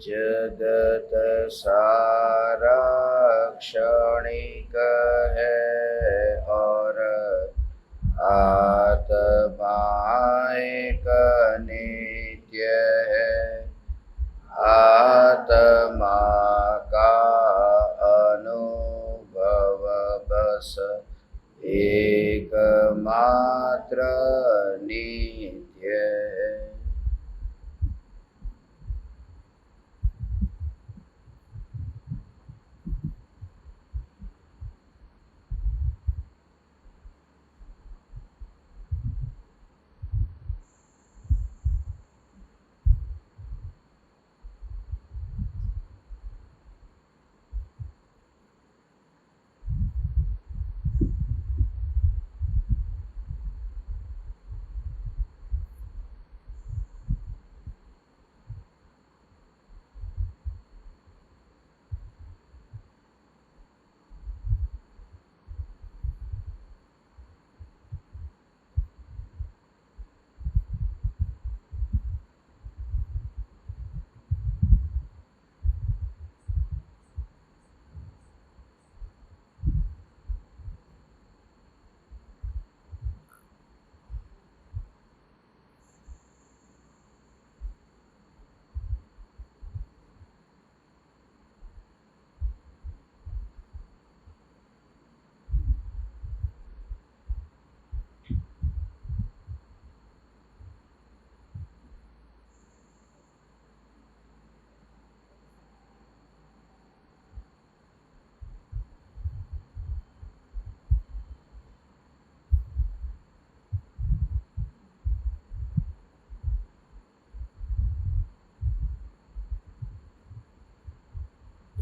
जगत सारा क्षणिक है और आत्मा एक नित्य है। आत्मा का अनुभव बस एकमात्र नित्य है।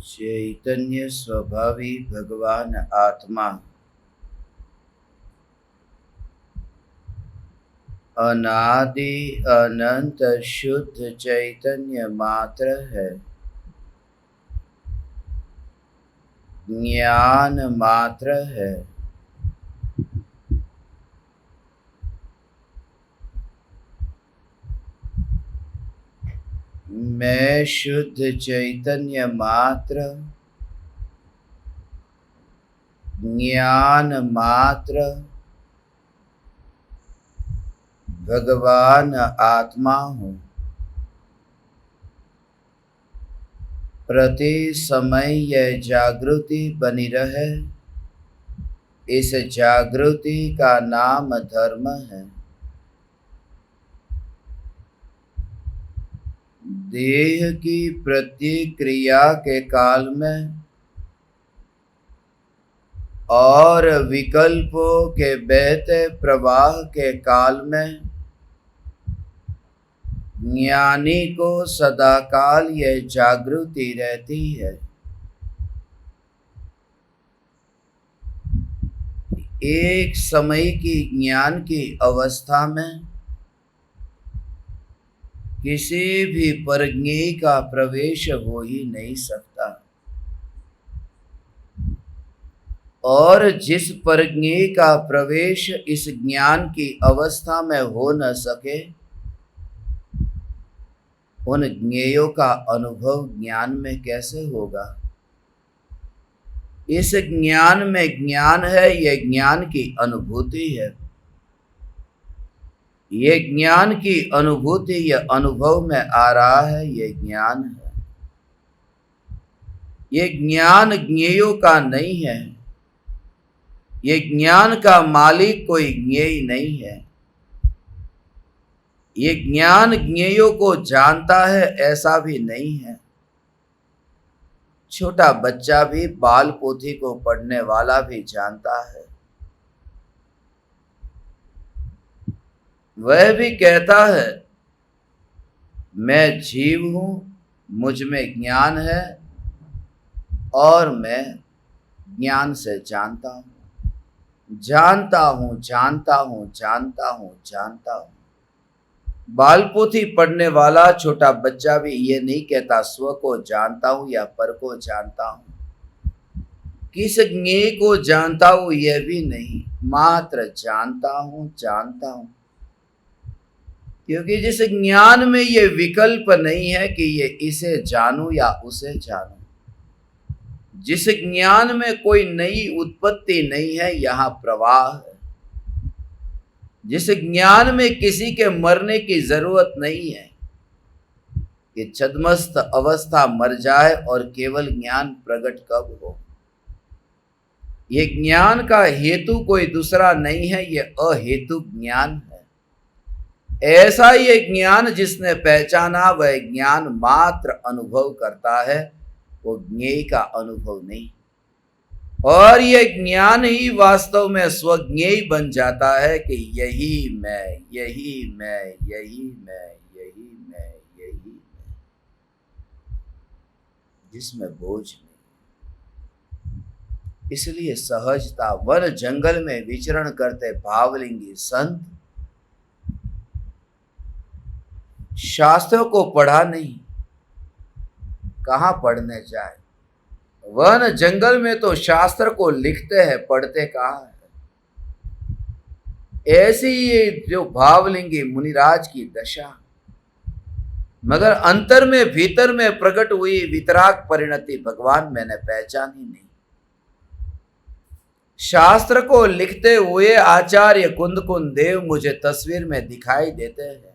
चैतन्य स्वभावी भगवान आत्मा अनादि अनंत शुद्ध चैतन्य मात्र है। ज्ञान मात्र है। मैं शुद्ध चैतन्य मात्र, ज्ञान मात्र, भगवान आत्मा हूँ। प्रति समय यह जागृति बनी रहे, इस जागृति का नाम धर्म है। देह की प्रतिक्रिया के काल में और विकल्पों के बहते प्रवाह के काल में ज्ञानी को सदाकाल यह जागृति रहती है। एक समय की ज्ञान की अवस्था में किसी भी प्रज्ञेय का प्रवेश हो ही नहीं सकता, और जिस प्रज्ञेय का प्रवेश इस ज्ञान की अवस्था में हो न सके, उन ज्ञेयों का अनुभव ज्ञान में कैसे होगा। इस ज्ञान में ज्ञान है, यह ज्ञान की अनुभूति है। ये ज्ञान की अनुभूति, यह अनुभव में आ रहा है, ये ज्ञान है। ये ज्ञान ज्ञेयों का नहीं है। ये ज्ञान का मालिक कोई ज्ञेय नहीं है। ये ज्ञान ज्ञेयों को जानता है ऐसा भी नहीं है। छोटा बच्चा भी बाल पोथी को पढ़ने वाला भी जानता है। वह भी कहता है मैं जीव हूं, मुझ में ज्ञान है और मैं ज्ञान से जानता हूं, जानता हूं, जानता हूं, जानता हूं, जानता हूं। बाल पोथी पढ़ने वाला छोटा बच्चा भी ये नहीं कहता स्व को जानता हूं या पर को जानता हूं, किस ज्ञेय को जानता हूं यह भी नहीं, मात्र जानता हूं, जानता हूं। क्योंकि जिस ज्ञान में ये विकल्प नहीं है कि ये इसे जानूं या उसे जानूं, जिस ज्ञान में कोई नई उत्पत्ति नहीं है, यहां प्रवाह है, जिस ज्ञान में किसी के मरने की जरूरत नहीं है कि छद्मस्त अवस्था मर जाए और केवल ज्ञान प्रकट कब हो, ये ज्ञान का हेतु कोई दूसरा नहीं है, ये अहेतु ज्ञान है। ऐसा ये ज्ञान जिसने पहचाना वह ज्ञान मात्र अनुभव करता है, वो ज्ञेय का अनुभव नहीं। और ये ज्ञान ही वास्तव में स्वज्ञेय बन जाता है कि यही मैं, यही मैं, यही मैं, यही मैं, यही मैं, जिसमें बोझ नहीं। इसलिए सहजता वन जंगल में विचरण करते भावलिंगी संत शास्त्रों को पढ़ा नहीं, कहाँ पढ़ने जाए। वन जंगल में तो शास्त्र को लिखते हैं, पढ़ते कहाँ है। ऐसी ये जो भावलिंगी मुनिराज की दशा, मगर अंतर में भीतर में प्रकट हुई वितराग परिणति भगवान मैंने पहचानी नहीं। शास्त्र को लिखते हुए आचार्य कुंद देव मुझे तस्वीर में दिखाई देते हैं।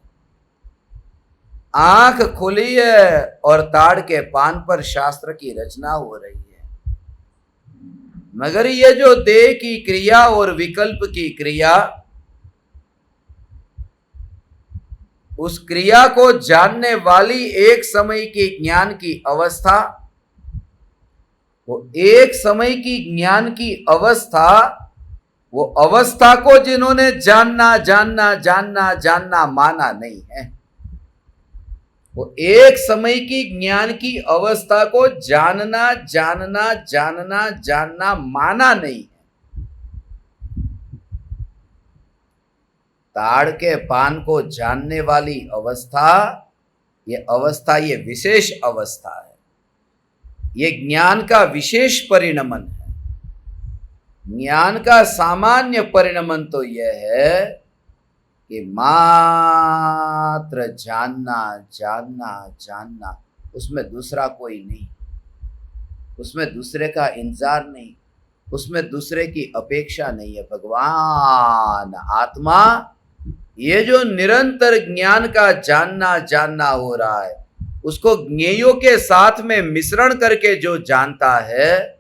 आंख खुली है और ताड़ के पान पर शास्त्र की रचना हो रही है, मगर ये जो देह की क्रिया और विकल्प की क्रिया, उस क्रिया को जानने वाली एक समय की ज्ञान की अवस्था, वो एक समय की ज्ञान की अवस्था, वो अवस्था को जिन्होंने जानना जानना जानना जानना माना नहीं है, वो एक समय की ज्ञान की अवस्था को जानना जानना जानना जानना माना नहीं है। ताड़ के पान को जानने वाली अवस्था, ये विशेष अवस्था है, ये ज्ञान का विशेष परिणमन है। ज्ञान का सामान्य परिणमन तो यह है कि मात्र जानना जानना जानना, उसमें दूसरा कोई नहीं, उसमें दूसरे का इंतजार नहीं, उसमें दूसरे की अपेक्षा नहीं है। भगवान आत्मा ये जो निरंतर ज्ञान का जानना जानना हो रहा है, उसको ज्ञेयों के साथ में मिश्रण करके जो जानता है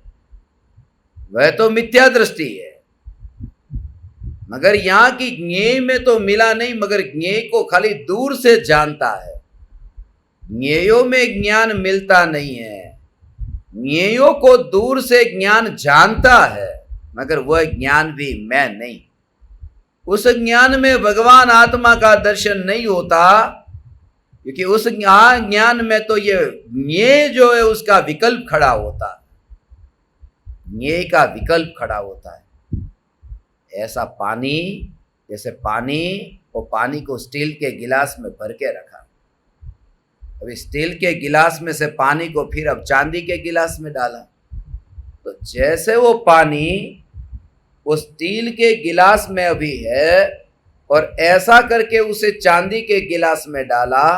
वह तो मिथ्या दृष्टि है। मगर यहां की ज्ञेय में तो मिला नहीं, मगर ज्ञेय को खाली दूर से जानता है। ज्ञेयों में ज्ञान मिलता नहीं है, ज्ञेयों को दूर से ज्ञान जानता है, मगर वह ज्ञान भी मैं नहीं। उस ज्ञान में भगवान आत्मा का दर्शन नहीं होता, क्योंकि उस ज्ञान में तो ये ज्ञेय जो है उसका विकल्प खड़ा होता है, ज्ञेय का विकल्प खड़ा होता है। ऐसा पानी, जैसे पानी, वो पानी को स्टील के गिलास में भर के रखा, अभी स्टील के गिलास में से पानी को फिर अब चांदी के गिलास में डाला, तो जैसे वो पानी वो स्टील के गिलास में अभी है, और ऐसा करके उसे चांदी के गिलास में डाला,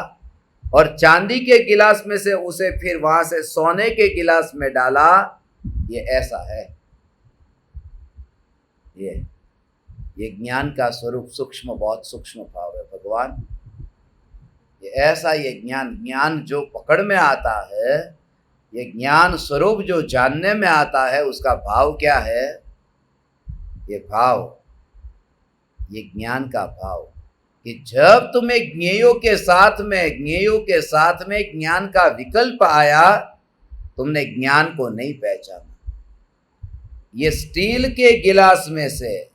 और चांदी के गिलास में से उसे फिर वहां से सोने के गिलास में डाला, ये ऐसा है। ये ज्ञान का स्वरूप सूक्ष्म, बहुत सूक्ष्म भाव है भगवान। ये ऐसा ये ज्ञान जो पकड़ में आता है, ये ज्ञान स्वरूप जो जानने में आता है, उसका भाव क्या है? ये भाव, ये ज्ञान का भाव कि जब तुम्हें ज्ञेयों के साथ में ज्ञान का विकल्प आया, तुमने ज्ञान को नहीं पहचाना। ये स्टील के गिलास में से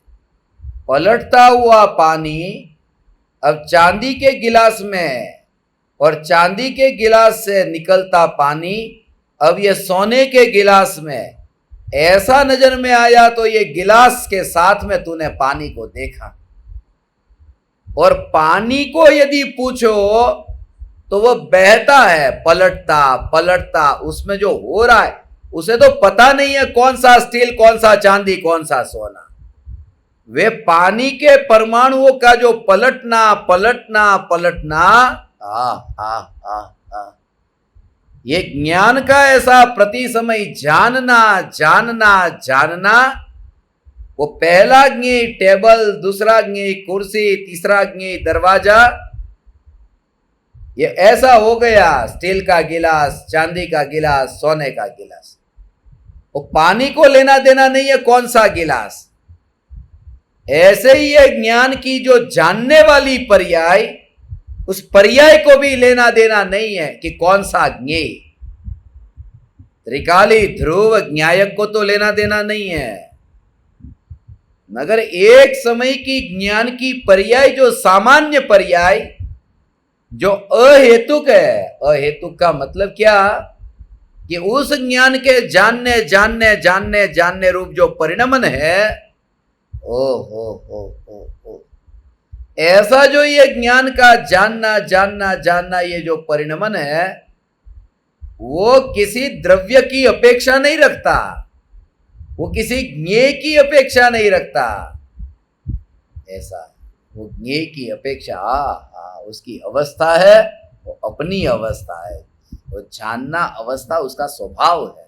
पलटता हुआ पानी अब चांदी के गिलास में, और चांदी के गिलास से निकलता पानी अब ये सोने के गिलास में, ऐसा नजर में आया तो ये गिलास के साथ में तूने पानी को देखा। और पानी को यदि पूछो तो वह बहता है, पलटता पलटता, उसमें जो हो रहा है उसे तो पता नहीं है कौन सा स्टील, कौन सा चांदी, कौन सा सोना। वे पानी के परमाणुओं का जो पलटना पलटना पलटना, आ आ आ आ ये ज्ञान का ऐसा प्रति समय जानना जानना जानना, वो पहला ज्ञेय टेबल, दूसरा ज्ञेय कुर्सी, तीसरा ज्ञेय दरवाजा, ये ऐसा हो गया। स्टील का गिलास, चांदी का गिलास, सोने का गिलास, वो पानी को लेना देना नहीं है कौन सा गिलास। ऐसे ही ये ज्ञान की जो जानने वाली पर्याय, उस पर्याय को भी लेना देना नहीं है कि कौन सा ज्ञेय। त्रिकाली ध्रुव ज्ञायक को तो लेना देना नहीं है, मगर एक समय की ज्ञान की पर्याय, जो सामान्य पर्याय, जो अहेतुक है। अहेतुक का मतलब क्या कि उस ज्ञान के जानने जानने जानने जानने रूप जो परिणमन है, ओ ऐसा जो ये ज्ञान का जानना जानना जानना, ये जो परिणमन है, वो किसी द्रव्य की अपेक्षा नहीं रखता, वो किसी ज्ञेय की अपेक्षा नहीं रखता। ऐसा वो ज्ञेय की अपेक्षा, उसकी अवस्था है, वो अपनी अवस्था है। वो जानना अवस्था उसका स्वभाव है,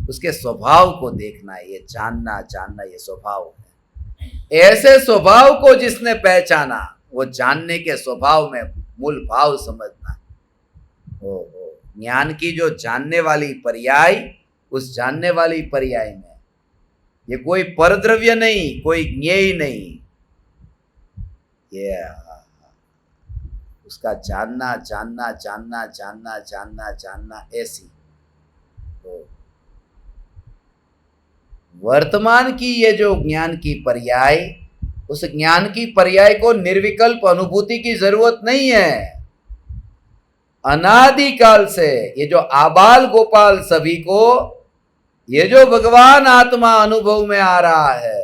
उसके स्वभाव को देखना, ये जानना जानना ये स्वभाव है। ऐसे स्वभाव को जिसने पहचाना, वो जानने के स्वभाव में मूल भाव समझना। ज्ञान की जो जानने वाली पर्याय, उस जानने वाली पर्याय में ये कोई परद्रव्य नहीं, कोई ज्ञेय नहीं, ये उसका जानना जानना जानना जानना जानना जानना ऐसी। तो वर्तमान की ये जो ज्ञान की पर्याय, उस ज्ञान की पर्याय को निर्विकल्प अनुभूति की जरूरत नहीं है। अनादिकाल से ये जो आबाल गोपाल सभी को ये जो भगवान आत्मा अनुभव में आ रहा है,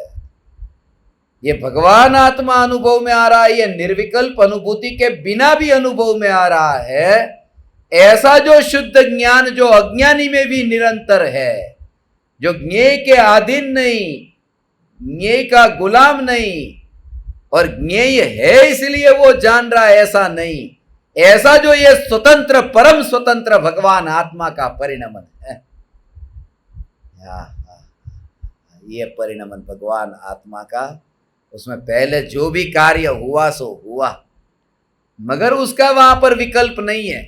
ये भगवान आत्मा अनुभव में आ रहा है, ये निर्विकल्प अनुभूति के बिना भी अनुभव में आ रहा है। ऐसा जो शुद्ध ज्ञान जो अज्ञानी में भी निरंतर है, जो ज्ञेय के अधीन नहीं, ज्ञेय का गुलाम नहीं, और ज्ञेय है इसलिए वो जान रहा है, ऐसा नहीं। ऐसा जो ये स्वतंत्र, परम स्वतंत्र भगवान आत्मा का परिणमन है, ये परिणमन भगवान आत्मा का, उसमें पहले जो भी कार्य हुआ सो हुआ, मगर उसका वहां पर विकल्प नहीं है।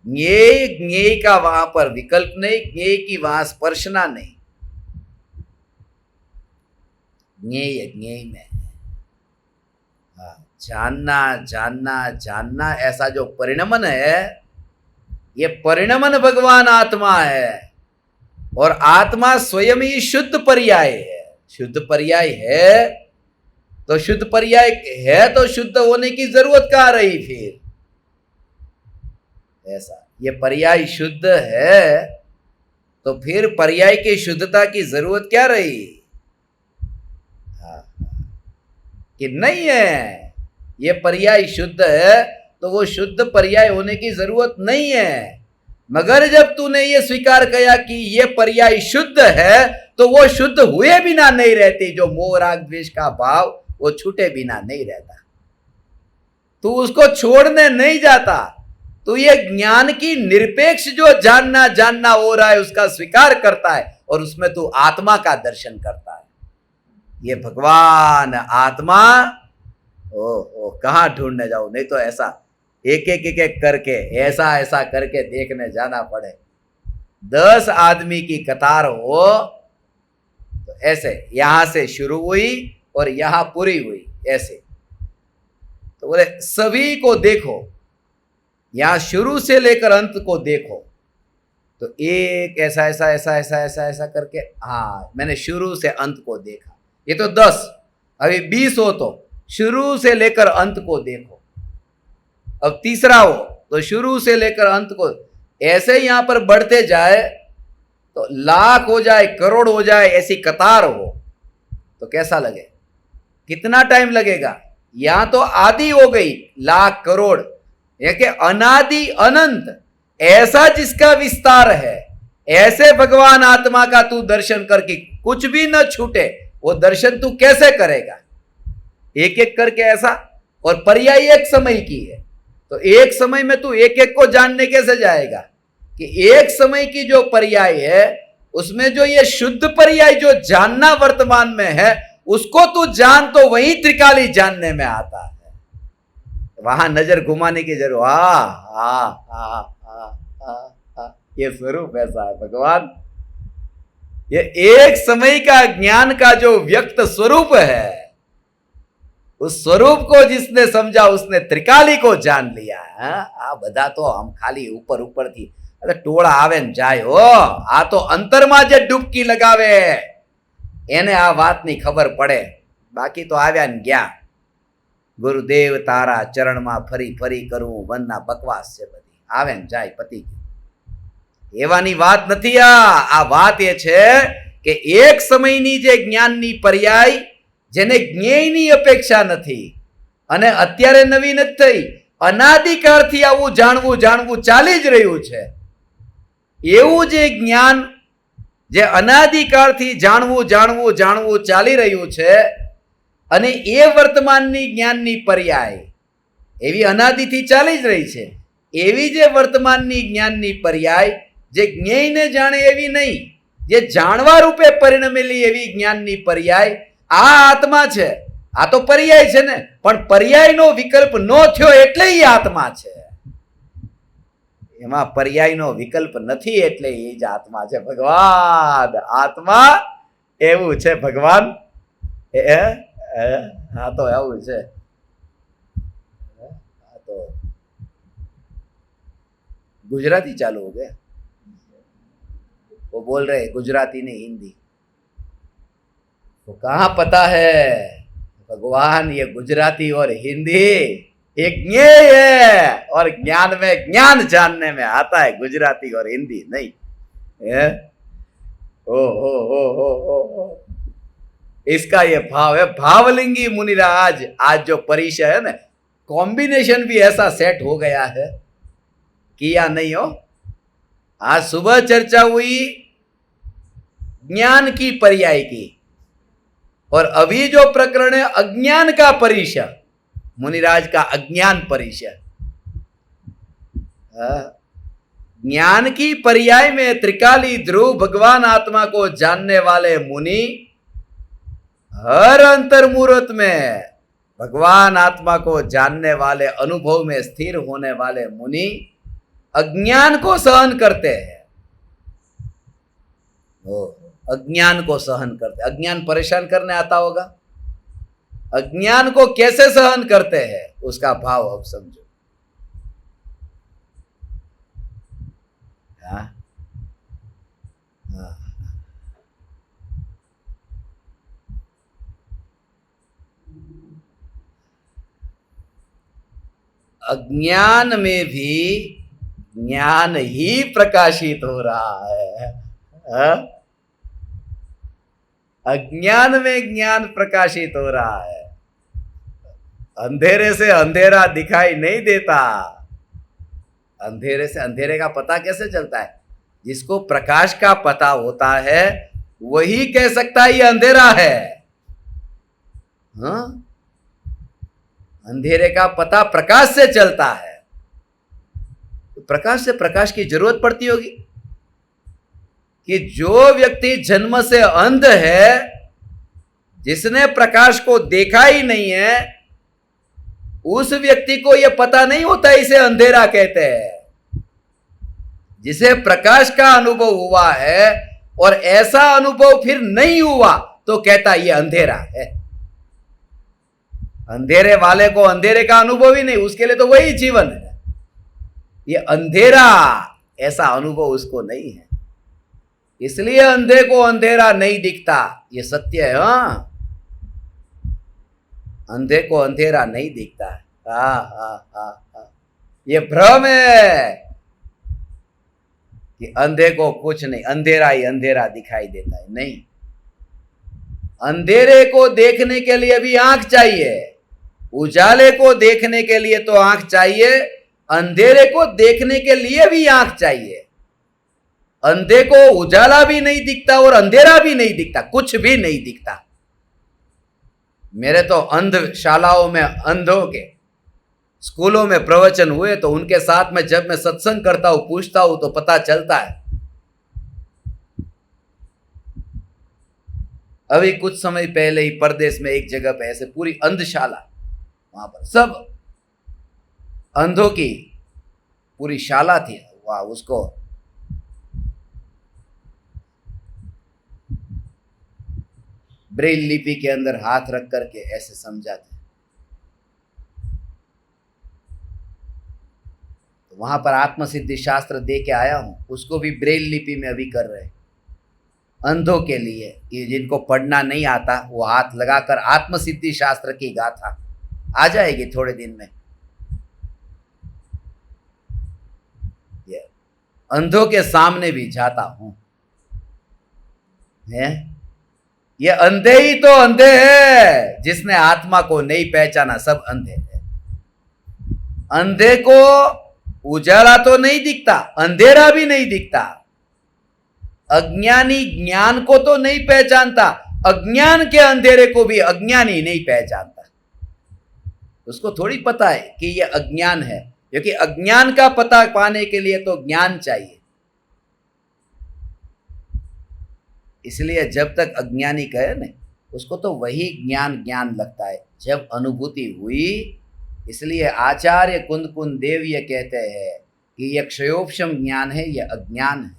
ज्ञेय का वहां पर विकल्प नहीं, ज्ञेय की वहां स्पर्शना नहीं, ज्ञेय में जानना जानना जानना, ऐसा जो परिणमन है, ये परिणमन भगवान आत्मा है। और आत्मा स्वयं ही शुद्ध पर्याय है। शुद्ध पर्याय है तो शुद्ध पर्याय है, तो शुद्ध होने की जरूरत कहाँ रही फिर। ऐसा ये पर्याय शुद्ध है, तो फिर पर्याय की शुद्धता की जरूरत क्या रही। कि नहीं है, ये पर्याय शुद्ध है तो वो शुद्ध पर्याय होने की जरूरत नहीं है। मगर जब तूने ये स्वीकार किया कि ये पर्याय शुद्ध है, तो वो शुद्ध हुए बिना नहीं रहती। जो मोह राग द्वेष का भाव, वो छूटे बिना नहीं रहता। तू उसको छोड़ने नहीं जाता। तू ये ज्ञान की निरपेक्ष जो जानना जानना हो रहा है, उसका स्वीकार करता है, और उसमें तू आत्मा का दर्शन करता है। ये भगवान आत्मा, ओ कहाँ ढूंढने जाऊं, नहीं तो ऐसा एक एक करके, ऐसा करके देखने जाना पड़े। 10 आदमी की कतार हो तो ऐसे यहां से शुरू हुई और यहां पूरी हुई, ऐसे। तो बोले सभी को देखो, यहां शुरू से लेकर अंत को देखो। तो एक ऐसा ऐसा ऐसा ऐसा ऐसा ऐसा करके, हाँ मैंने शुरू से अंत को देखा। ये तो 10, अभी 20 हो तो शुरू से लेकर अंत को देखो। अब तीसरा हो तो शुरू से लेकर अंत को, ऐसे यहां पर बढ़ते जाए तो लाख हो जाए, करोड़ हो जाए, ऐसी कतार हो तो कैसा लगे, कितना टाइम लगेगा। यहां तो आदि हो गई, लाख करोड़, ये कि अनादि अनंत, ऐसा जिसका विस्तार है, ऐसे भगवान आत्मा का तू दर्शन करके कुछ भी न छूटे, वो दर्शन तू कैसे करेगा? एक एक करके ऐसा, और पर्याय एक समय की है, तो एक समय में तू एक एक को जानने कैसे जाएगा? कि एक समय की जो पर्याय है उसमें जो ये शुद्ध पर्याय जो जानना वर्तमान में है उसको तू जान, तो वही त्रिकाली जानने में आता है। वहां नजर घुमाने की जरूरत, ये स्वरूप ऐसा है भगवान। ये एक समय का ज्ञान का जो व्यक्त स्वरूप है, उस स्वरूप को जिसने समझा उसने त्रिकाली को जान लिया। आ बधा तो हम खाली ऊपर ऊपर थी टोळा आवे ने जाय हो, आ तो अंतरमा जे डूबकी लगावे एने आ वातनी खबर पड़े, बाकी तो आव्या ने गया। गुरुदेव तारा चरण में फरी फरी करूं वनना बकवास से बधी आवे ने जाय पति एवानी वात नथी। आ वात ए छे के एक समयनी जे ज्ञाननी पर्याय जेने ज्ञेयनी अपेक्षा नथी अने अत्यारे नवी नथी थई, अनादिकाळथी आवुं जाणवुं जाणवुं चाली ज रह्युं छे। एवुं जे ज्ञान जे अनादिकाळथी जाणवुं जाणवुं जाणवुं चाली रह्युं छे अने ए वर्तमाननी ज्ञाननी पर्याय एवी अनादिथी चाली ज रही छे। एवी जे वर्तमाननी ज्ञाननी पर्याय जे ज्ञेयने जाणे एवी नहीं, जे जाणवा रूपे परिणमेली एवी ज्ञाननी पर्याय आ आत्मा छे। आ तो पर्याय छे ने, पण पर्यायनो विकल्प नो थयो एटले ई आत्मा छे। एमां पर्यायनो विकल्प नथी एटले ई ज आत्मा छे भगवान। आत्मा एवुं छे भगवान। हाँ तो एवुं छे। तो गुजराती चालू हो गया, वो बोल रहे गुजराती नहीं हिंदी। तो कहाँ पता है भगवान ये गुजराती और हिंदी एक ज्ञेय है, और ज्ञान में ज्ञान जानने में आता है, गुजराती और हिंदी नहीं। ओ इसका ये भाव है। भावलिंगी मुनिराज आज जो परिचय है ना, कॉम्बिनेशन भी ऐसा सेट हो गया है, किया नहीं हो। आज सुबह चर्चा हुई ज्ञान की पर्याय की, और अभी जो प्रकरण है अज्ञान का परिचय, मुनिराज का अज्ञान परिचय। ज्ञान की पर्याय में त्रिकाली ध्रुव भगवान आत्मा को जानने वाले मुनि हर अंतर्मुहूर्त में भगवान आत्मा को जानने वाले, अनुभव में स्थिर होने वाले मुनि अज्ञान को सहन करते हैं। अज्ञान को सहन करते। अज्ञान परेशान करने आता होगा, अज्ञान को कैसे सहन करते हैं उसका भाव अब समझो। अज्ञान में भी ज्ञान ही प्रकाशित हो रहा है। अज्ञान में ज्ञान प्रकाशित हो रहा है। अंधेरे से अंधेरा दिखाई नहीं देता। अंधेरे से अंधेरे का पता कैसे चलता है? जिसको प्रकाश का पता होता है वही कह सकता है ये अंधेरा है। हाँ? अंधेरे का पता प्रकाश से चलता है। तो प्रकाश से प्रकाश की जरूरत पड़ती होगी कि जो व्यक्ति जन्म से अंध है, जिसने प्रकाश को देखा ही नहीं है, उस व्यक्ति को यह पता नहीं होता इसे अंधेरा कहते हैं। जिसे प्रकाश का अनुभव हुआ है और ऐसा अनुभव फिर नहीं हुआ तो कहता ये अंधेरा है। अंधेरे वाले को अंधेरे का अनुभव ही नहीं, उसके लिए तो वही जीवन है। ये अंधेरा ऐसा अनुभव उसको नहीं है, इसलिए अंधे को अंधेरा नहीं दिखता। ये सत्य है। हाँ, अंधे को अंधेरा नहीं दिखता है। ये भ्रम है कि अंधे को कुछ नहीं, अंधेरा ही अंधेरा दिखाई देता है। नहीं, अंधेरे को देखने के लिए भी आंख चाहिए। उजाले को देखने के लिए तो आंख चाहिए, अंधेरे को देखने के लिए भी आंख चाहिए। अंधे को उजाला भी नहीं दिखता और अंधेरा भी नहीं दिखता, कुछ भी नहीं दिखता। मेरे तो अंधशालाओं में अंधों के स्कूलों में प्रवचन हुए तो उनके साथ में जब मैं सत्संग करता हूं, पूछता हूं तो पता चलता है। अभी कुछ समय पहले ही परदेश में एक जगह पे ऐसे पूरी अंधशाला, वहां पर सब अंधों की पूरी शाला थी। वाह, उसको ब्रेल लिपि के अंदर हाथ रख करके ऐसे समझाते। तो वहां पर आत्मसिद्धि शास्त्र दे के आया हूं, उसको भी ब्रेल लिपि में अभी कर रहे हैं अंधों के लिए। ये जिनको पढ़ना नहीं आता वो हाथ लगाकर आत्मसिद्धि शास्त्र की गाथा आ जाएगी थोड़े दिन में। ये अंधों के सामने भी जाता हूं। ये अंधे ही तो अंधे है, जिसने आत्मा को नहीं पहचाना सब अंधे हैं। अंधे को उजाला तो नहीं दिखता, अंधेरा भी नहीं दिखता। अज्ञानी ज्ञान को तो नहीं पहचानता, अज्ञान के अंधेरे को भी अज्ञानी नहीं पहचानता। उसको थोड़ी पता है कि यह अज्ञान है, क्योंकि अज्ञान का पता पाने के लिए तो ज्ञान चाहिए। इसलिए जब तक अज्ञानी कहे ना, उसको तो वही ज्ञान ज्ञान लगता है जब अनुभूति हुई। इसलिए आचार्य कुंद कुंद देव ये कहते हैं कि यह क्षयोपशम ज्ञान है, यह अज्ञान है।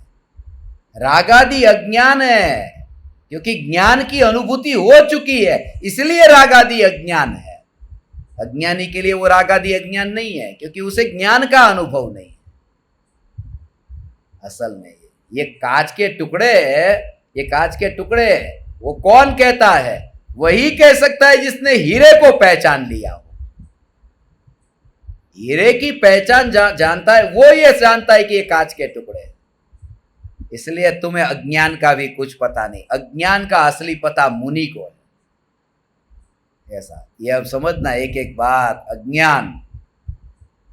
रागादि अज्ञान है, क्योंकि ज्ञान की अनुभूति हो चुकी है, इसलिए रागादि अज्ञान है। अज्ञानी के लिए वो रागादि अज्ञान नहीं है, क्योंकि उसे ज्ञान का अनुभव नहीं है। असल में ये कांच के टुकड़े, ये कांच के टुकड़े वो कौन कहता है? वही कह सकता है जिसने हीरे को पहचान लिया हो। हीरे की पहचान जानता है वो, ये जानता है कि ये कांच के टुकड़े हैं। इसलिए तुम्हें अज्ञान का भी कुछ पता नहीं। अज्ञान का असली पता मुनि को है। ऐसा ये अब समझना एक एक बात। अज्ञान,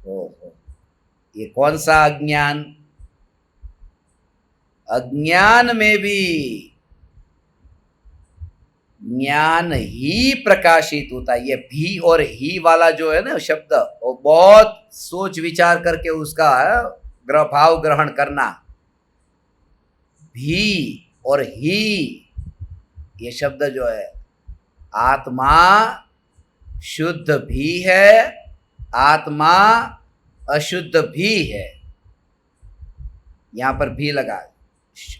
ओहो, ये कौन सा अज्ञान? अज्ञान में भी ज्ञान ही प्रकाशित होता है। ये भी और ही वाला जो है ना शब्द, वो बहुत सोच विचार करके उसका भाव ग्रहण करना। भी और ही, ये शब्द जो है, आत्मा शुद्ध भी है, आत्मा अशुद्ध भी है। यहां पर भी लगा,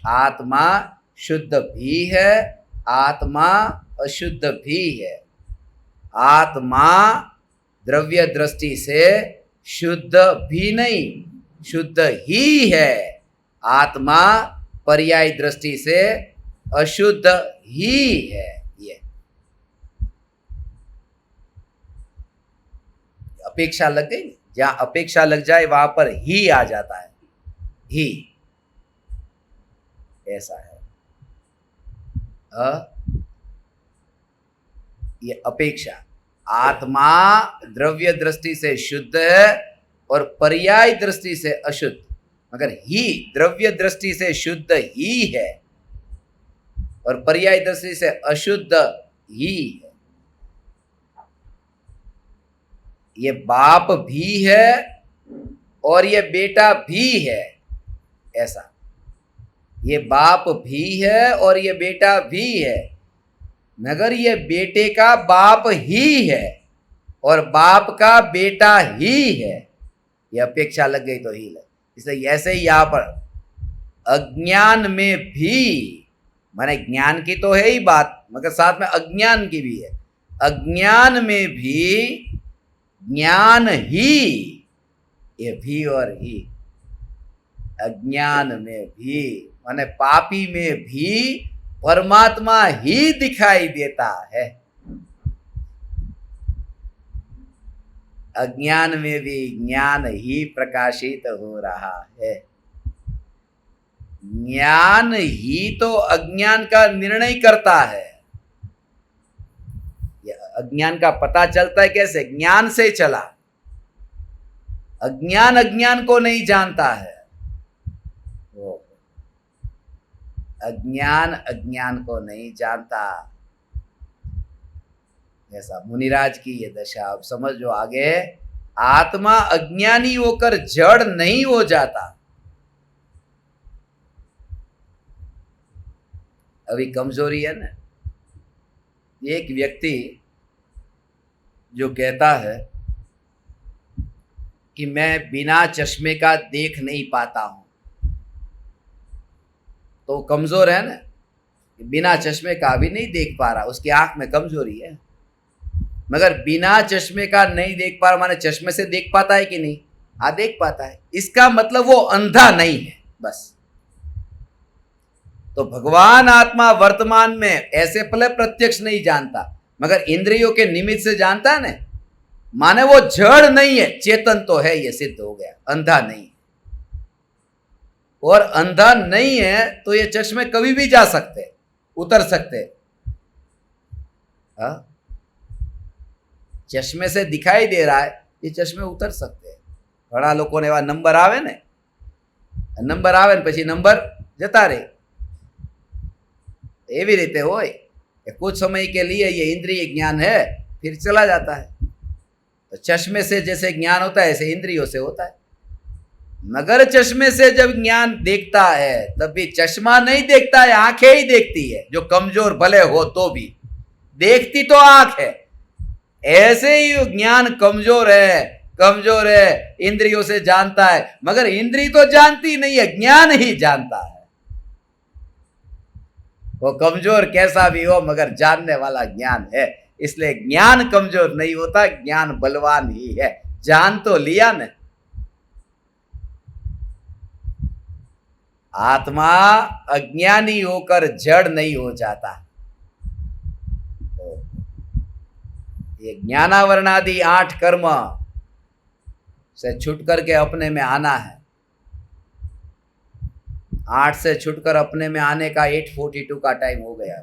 आत्मा शुद्ध भी है, आत्मा अशुद्ध भी है। आत्मा द्रव्य दृष्टि से शुद्ध भी नहीं, शुद्ध ही है। आत्मा पर्याय दृष्टि से अशुद्ध ही है। ये अपेक्षा लग गई, जहां अपेक्षा लग जाए वहां पर ही आ जाता है। ही ऐसा है। ये अपेक्षा, आत्मा द्रव्य दृष्टि से शुद्ध है और पर्याय दृष्टि से अशुद्ध, मगर ही द्रव्य दृष्टि से शुद्ध ही है और पर्याय दृष्टि से अशुद्ध ही है। ये बाप भी है और ये बेटा भी है। ऐसा, ये बाप भी है और ये बेटा भी है, मगर ये बेटे का बाप ही है और बाप का बेटा ही है। ये अपेक्षा लग गई तो ही लग। इसलिए ऐसे ही यहां पर अज्ञान में भी, माने ज्ञान की तो है ही बात, मगर साथ में अज्ञान की भी है। अज्ञान में भी ज्ञान ही, ये भी और ही। अज्ञान में भी माने पापी में भी परमात्मा ही दिखाई देता है। अज्ञान में भी ज्ञान ही प्रकाशित हो रहा है। ज्ञान ही तो अज्ञान का निर्णय करता है। अज्ञान का पता चलता है कैसे? ज्ञान से चला। अज्ञान अज्ञान को नहीं जानता है, अज्ञान अज्ञान को नहीं जानता। ऐसा मुनिराज की ये दशा। अब समझो आगे, आत्मा अज्ञानी होकर जड़ नहीं हो जाता। अभी कमजोरी है ना। एक व्यक्ति जो कहता है कि मैं बिना चश्मे का देख नहीं पाता हूं, तो कमजोर है ना। बिना चश्मे का भी नहीं देख पा रहा, उसकी आंख में कमजोरी है। मगर बिना चश्मे का नहीं देख पा रहा माने चश्मे से देख पाता है कि नहीं? हाँ, देख पाता है। इसका मतलब वो अंधा नहीं है, बस। तो भगवान आत्मा वर्तमान में ऐसे पहले प्रत्यक्ष नहीं जानता, मगर इंद्रियों के निमित्त से जानता है ना, माने वो जड़ नहीं है, चेतन तो है, ये सिद्ध हो गया, अंधा नहीं है। और अंधा नहीं है तो ये चश्मे कभी भी जा सकते, उतर सकते। हाँ, चश्मे से दिखाई दे रहा है, ये चश्मे उतर सकते हैं। घણા લોકોને એવા નંબર આવે ને, નંબર આવે ને પછી નંબર જતા રહે, એવી રીતે હોય कि कुछ समय के लिए ये इंद्रिय ज्ञान है, फिर चला जाता है। तो चश्मे से जैसे ज्ञान होता है, ऐसे इंद्रियों से होता है। मगर चश्मे से जब ज्ञान देखता है, तब भी चश्मा नहीं देखता है, आंखें ही देखती है। जो कमजोर भले हो तो भी देखती तो आंख है। ऐसे ही ज्ञान कमजोर है, इंद्रियों से जानता है, मगर इंद्रिय तो जानती नहीं है, ज्ञान ही जानता है। वो कमजोर कैसा भी हो, मगर जानने वाला ज्ञान है। इसलिए ज्ञान कमजोर नहीं होता, ज्ञान बलवान ही है। जान तो लिया न। आत्मा अज्ञानी होकर जड़ नहीं हो जाता। ये ज्ञानावरण आदि 8 कर्म से छूट करके अपने में आना है। 8 से छूटकर अपने में आने का 8:42 का टाइम हो गया।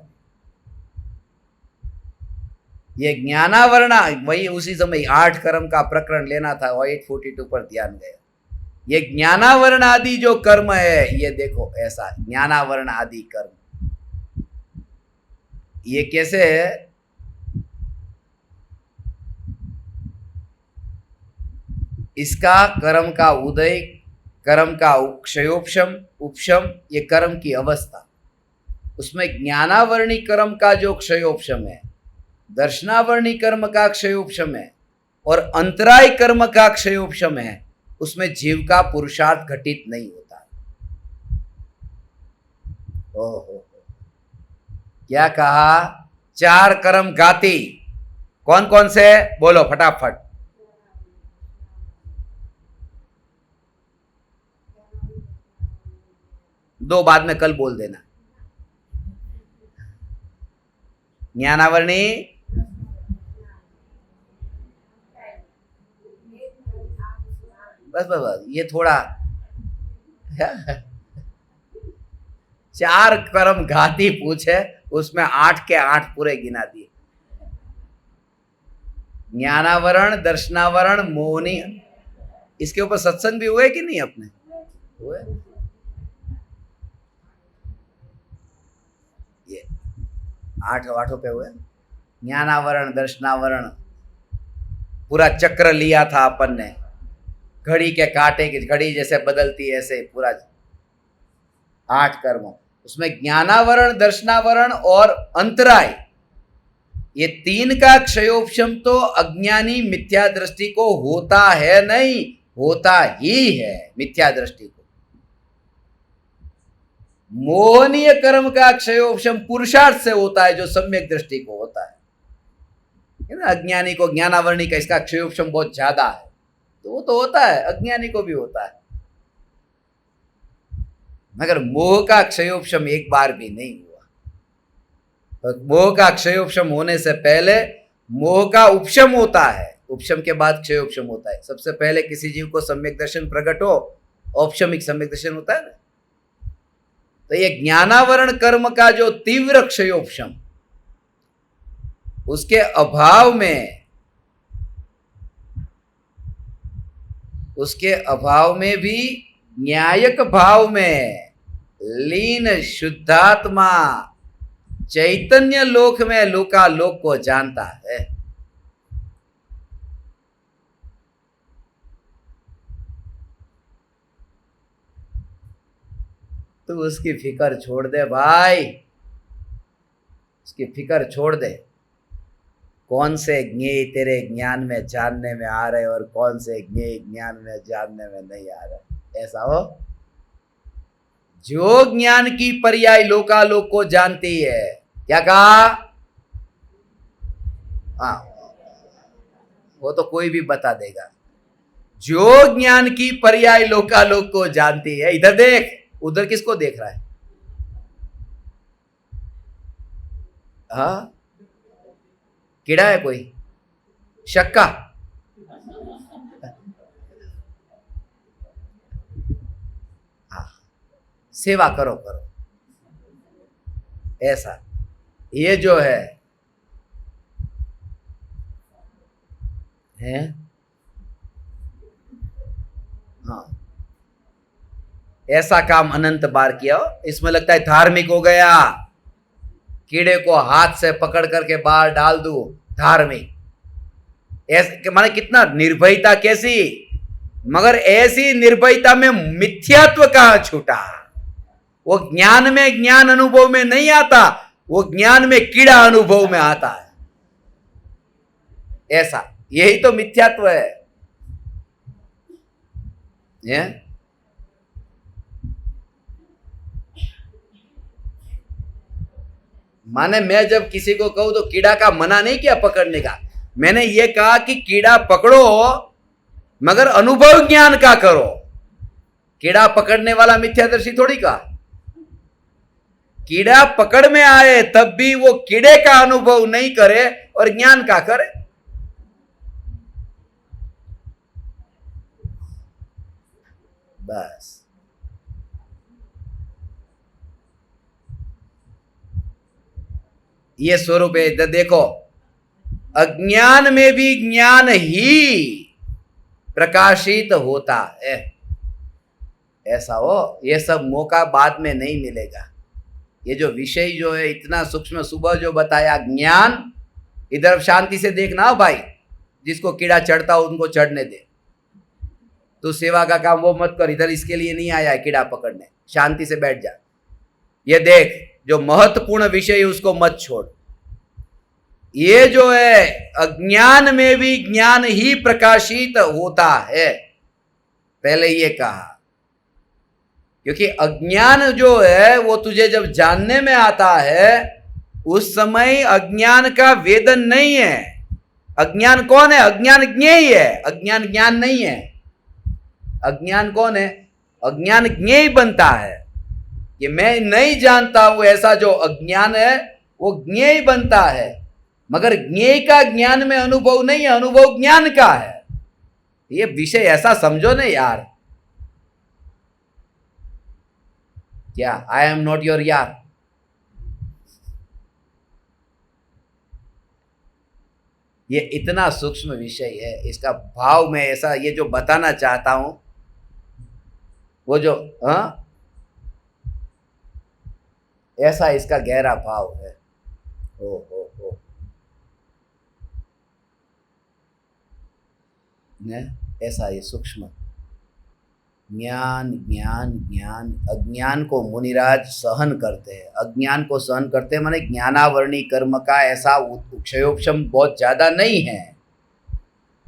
ये ज्ञानावरण, वही उसी समय 8 कर्म का प्रकरण लेना था, और 8:42 पर ध्यान गया। ये ज्ञानावरण आदि जो कर्म है, ये देखो ऐसा ज्ञानावरण आदि कर्म, ये कैसे है? इसका कर्म का उदय, कर्म का क्षयोपशम, उपशम, ये कर्म की अवस्था। उसमें ज्ञानावरणी कर्म का जो क्षयोपशम है, दर्शनावरणी कर्म का क्षयोपशम है, और अंतराय कर्म का क्षयोपशम है, उसमें जीव का पुरुषार्थ घटित नहीं होता। ओहो, क्या कहा? 4 कर्म घाती। कौन कौन से? बोलो फटाफट। दो बाद में कल बोल देना। ज्ञानावरणी, बस बस बस, ये थोड़ा 4 कर्म घाती पूछे, उसमें 8 के 8 पूरे गिना दिए। ज्ञानावरण, दर्शनावरण, मोहनी। इसके ऊपर सत्संग भी हुए कि नहीं अपने? हुए। ये 8 पे हुए। ज्ञानावरण, दर्शनावरण, पूरा चक्र लिया था अपन ने, घड़ी के कांटे की घड़ी जैसे बदलती है, ऐसे पूरा 8 कर्म। उसमें ज्ञानावरण, दर्शनावरण और अंतराय, ये 3 का क्षयोपशम तो अज्ञानी मिथ्या दृष्टि को होता है नहीं, होता ही है मिथ्या दृष्टि को। मोहनीय कर्म का क्षयोपशम पुरुषार्थ से होता है, जो सम्यक दृष्टि को होता है ना। अज्ञानी को ज्ञानावरणी का इसका क्षयोपशम बहुत ज्यादा है, तो वो तो होता है, अज्ञानी को भी होता है। मगर मोह का क्षयोपशम एक बार भी नहीं हुआ। तो मोह का क्षयोपशम होने से पहले मोह का उपशम होता है, उपशम के बाद क्षयोपशम होता है। सबसे पहले किसी जीव को सम्यक दर्शन प्रकट हो, औपशमिक सम्यक दर्शन होता है ना। तो ये ज्ञानावरण कर्म का जो तीव्र क्षयोपशम, उसके अभाव में भी न्यायक भाव में लीन शुद्धात्मा चैतन्य लोक में लोकालोक को जानता है। तू उसकी फिक्र छोड़ दे भाई, उसकी फिक्र छोड़ दे। कौन से ज्ञेय तेरे ज्ञान में जानने में आ रहे और कौन से ज्ञेय ज्ञान में जानने में नहीं आ रहे, ऐसा हो। जो ज्ञान की पर्याय लोकालोक को जानती है, क्या कहा? हाँ, वो तो कोई भी बता देगा। जो ज्ञान की पर्याय लोकालोक को जानती है, इधर देख, उधर किसको देख रहा है? हाँ, कीड़ा है कोई? शक्का? हाँ, सेवा करो करो, ऐसा। ये जो है हाँ, ऐसा काम अनंत बार किया हो, इसमें लगता है धार्मिक हो गया। कीड़े को हाथ से पकड़ करके बाहर डाल दूं, धार्मिक। ऐसे माने कितना निर्भयता कैसी, मगर ऐसी निर्भयता में मिथ्यात्व कहां छूटा। वो ज्ञान में, ज्ञान अनुभव में नहीं आता, वो ज्ञान में कीड़ा अनुभव में आता है। ऐसा, यही तो मिथ्यात्व है। माने मैं जब किसी को कहूं तो कीड़ा का मना नहीं किया पकड़ने का, मैंने ये कहा कि कीड़ा पकड़ो मगर अनुभव ज्ञान का करो। कीड़ा पकड़ने वाला मिथ्यादर्शी थोड़ी का। कीड़ा पकड़ में आए तब भी वो कीड़े का अनुभव नहीं करे और ज्ञान का करे। बस ये स्वरूप है। देखो, अज्ञान में भी ज्ञान ही प्रकाशित होता है, ऐसा हो। ये सब मौका बाद में नहीं मिलेगा। ये जो विषय जो है इतना सूक्ष्म, सुबह जो बताया ज्ञान, इधर शांति से देखना हो भाई, जिसको कीड़ा चढ़ता हो उनको चढ़ने दे। तो सेवा का काम वो मत कर, इधर इसके लिए नहीं आया है कीड़ा पकड़ने, शांति से बैठ जा। ये देख, जो महत्वपूर्ण विषय है उसको मत छोड़। ये जो है अज्ञान में भी ज्ञान ही प्रकाशित होता है, पहले ये कहा। क्योंकि अज्ञान जो है वो तुझे जब जानने में आता है उस समय अज्ञान का वेदन नहीं है। अज्ञान कौन है? अज्ञान ज्ञेय है, अज्ञान ज्ञान नहीं है। अज्ञान कौन है? अज्ञान ज्ञेय बनता है। कि मैं नहीं जानता हूं, ऐसा जो अज्ञान है वो ज्ञेय बनता है, मगर ज्ञेय का ज्ञान में अनुभव नहीं है, अनुभव ज्ञान का है। ये विषय ऐसा समझो ना यार। क्या आई एम नॉट योर यार? ये इतना सूक्ष्म विषय है, इसका भाव में ऐसा, ये जो बताना चाहता हूं वो जो ऐसा इसका गहरा भाव है। हो ऐसा ये सूक्ष्म ज्ञान ज्ञान ज्ञान। अज्ञान को मुनिराज सहन करते हैं, अज्ञान को सहन करते हैं माने ज्ञानावरणी कर्म का ऐसा क्षयोक्षम बहुत ज्यादा नहीं है,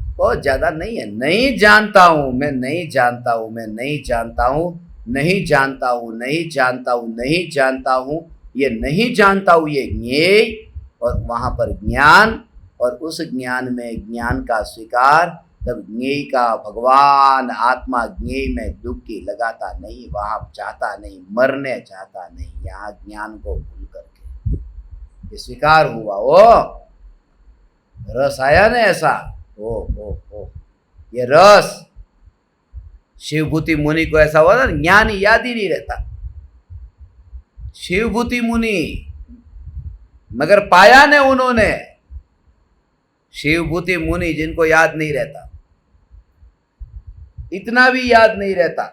बहुत ज्यादा नहीं है। नहीं जानता हूं, मैं नहीं जानता हूं, मैं नहीं जानता हूं, नहीं जानता हूं, नहीं जानता हूं, नहीं जानता हूं, ये नहीं जानता हूं, ये ज्ञेय, और वहां पर ज्ञान, और उस ज्ञान में ज्ञान का स्वीकार। तब ज्ञेय का भगवान आत्मा ज्ञेय में डुबकी लगाता नहीं, वहां चाहता नहीं, मरने चाहता नहीं, यहाँ ज्ञान को भूल करके ये स्वीकार हुआ। ओ रस आया ना ऐसा, ओ ये रस। शिवभूति मुनि को ऐसा हुआ ना, ज्ञान याद ही नहीं रहता। शिवभूति मुनि, मगर पाया ने उन्होंने। शिवभूति मुनि जिनको याद नहीं रहता, इतना भी याद नहीं रहता,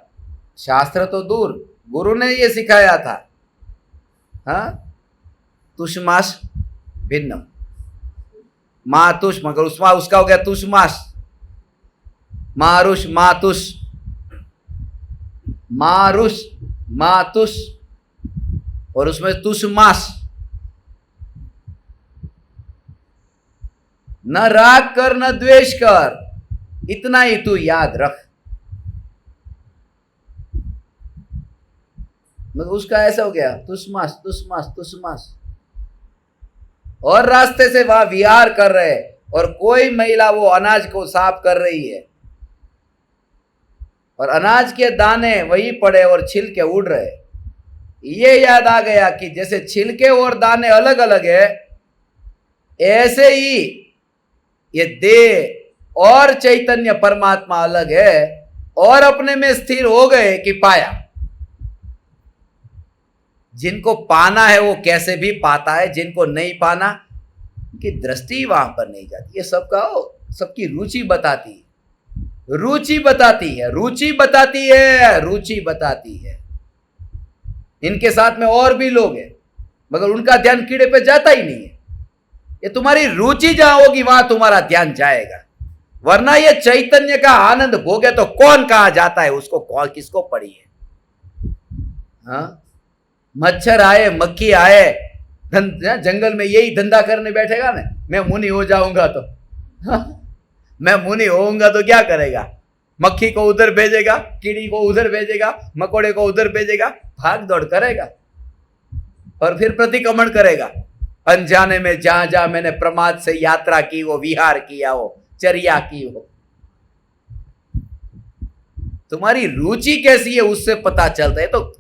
शास्त्र तो दूर, गुरु ने ये सिखाया था। हाँ, तुष्मास भिन्न मातुष, मगर उसका हो गया तुष्मास, मारुष मातुष, मारुष मातुस, और उसमें तुस मास। न राग कर न द्वेष कर, इतना ही तू याद रख। मतलब उसका ऐसा हो गया, तुसमास तुसमास तुसमास। और रास्ते से वहां विहार कर रहे, और कोई महिला वो अनाज को साफ कर रही है, और अनाज के दाने वही पड़े और छिलके उड़ रहे। ये याद आ गया कि जैसे छिलके और दाने अलग अलग है, ऐसे ही ये देह और चैतन्य परमात्मा अलग है, और अपने में स्थिर हो गए कि पाया। जिनको पाना है वो कैसे भी पाता है, जिनको नहीं पाना उनकी दृष्टि वहां पर नहीं जाती। ये सबका सबकी रुचि बताती है, रुचि बताती है, रुचि बताती है, रुचि बताती है। इनके साथ में और भी लोग हैं, मगर उनका ध्यान कीड़े पे जाता ही नहीं है। ये तुम्हारी रुचि जहां होगी वहां तुम्हारा ध्यान जाएगा, वरना ये चैतन्य का आनंद भोगे तो कौन कहा जाता है उसको, कौन किसको पड़ी है। हाँ, मच्छर आए मक्खी आए, जंगल में यही धंधा करने बैठेगा ना, मैं मुनि हो जाऊंगा तो मैं मुनि होऊंगा तो क्या करेगा, मक्खी को उधर भेजेगा, कीड़ी को उधर भेजेगा, मकोड़े को उधर भेजेगा, भाग दौड़ करेगा और फिर प्रतिक्रमण करेगा। अनजाने में जहां जहां मैंने प्रमाद से यात्रा की हो, विहार किया हो, चर्या की हो। तुम्हारी रुचि कैसी है उससे पता चलता है। तो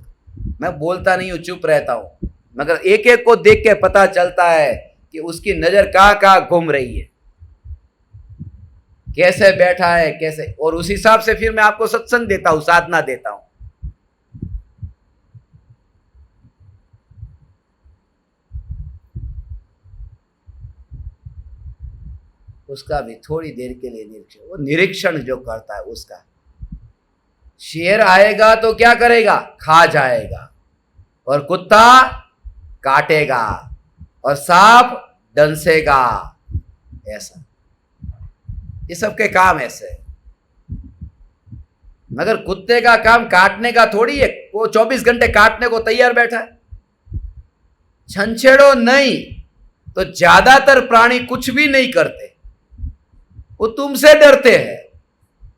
मैं बोलता नहीं हूं, चुप रहता हूं, मगर एक एक को देख के पता चलता है कि उसकी नजर कहां कहां घूम रही है, कैसे बैठा है, कैसे। और उस हिसाब से फिर मैं आपको सत्संग देता हूं, साधना देता हूं। उसका भी थोड़ी देर के लिए निरीक्षण, वो निरीक्षण जो करता है उसका। शेर आएगा तो क्या करेगा, खा जाएगा, और कुत्ता काटेगा, और सांप डंसेगा। ऐसा ये सबके काम ऐसे है। मगर कुत्ते का काम काटने का थोड़ी है, वो 24 घंटे काटने को तैयार बैठा है। छंछेड़ो नहीं तो ज्यादातर प्राणी कुछ भी नहीं करते, वो तुमसे डरते हैं,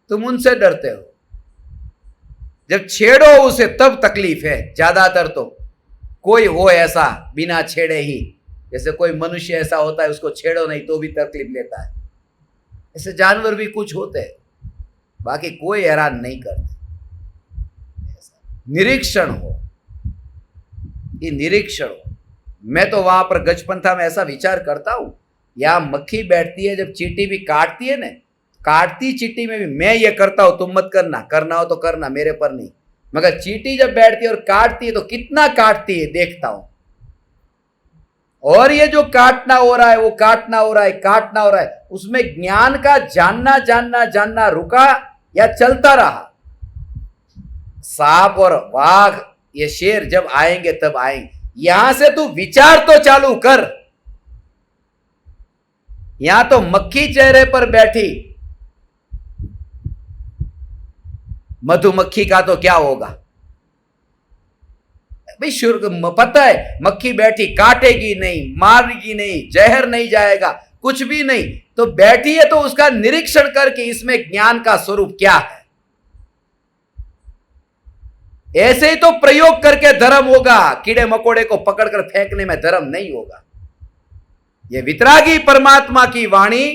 तुम उनसे डरते हो। जब छेड़ो उसे तब तकलीफ है। ज्यादातर तो कोई हो ऐसा बिना छेड़े ही, जैसे कोई मनुष्य ऐसा होता है उसको छेड़ो नहीं तो भी तकलीफ लेता है, ऐसे जानवर भी कुछ होते हैं, बाकी कोई हैरान नहीं करते। निरीक्षण हो, ये निरीक्षण हो। मैं तो वहां पर गजपंथा में ऐसा विचार करता हूं, यहां मक्खी बैठती है, जब चींटी भी काटती है ना, काटती चींटी में भी मैं ये करता हूं, तुम मत करना, करना हो तो करना, मेरे पर नहीं। मगर चींटी जब बैठती है और काटती है तो कितना काटती है देखता हूं। और ये जो काटना हो रहा है, वो काटना हो रहा है, काटना हो रहा है, उसमें ज्ञान का जानना जानना जानना रुका या चलता रहा। सांप और वाघ, ये शेर जब आएंगे तब आएंगे। यहां से तू विचार तो चालू कर। यहां तो मक्खी चेहरे पर बैठी, मधुमक्खी का तो क्या होगा भाई। शुरू पता है, मक्खी बैठी, काटेगी नहीं, मारेगी नहीं, जहर नहीं जाएगा, कुछ भी नहीं, तो बैठी है तो उसका निरीक्षण करके इसमें ज्ञान का स्वरूप क्या है। ऐसे ही तो प्रयोग करके धर्म होगा, कीड़े मकोड़े को पकड़कर फेंकने में धर्म नहीं होगा। ये वितरागी परमात्मा की वाणी,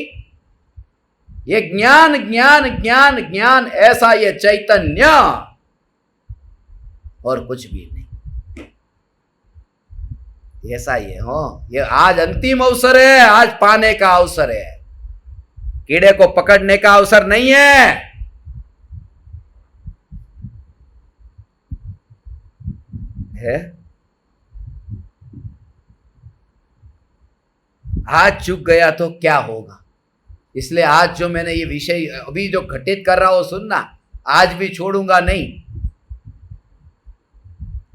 ये ज्ञान ज्ञान ज्ञान ज्ञान, ऐसा ये चैतन्य, और कुछ भी नहीं। ऐसा ही है। हो, ये आज अंतिम अवसर है, आज पाने का अवसर है, कीड़े को पकड़ने का अवसर नहीं है। आज चूक गया तो क्या होगा। इसलिए आज जो मैंने ये विषय अभी जो घटित कर रहा हूं सुनना, आज भी छोड़ूंगा नहीं।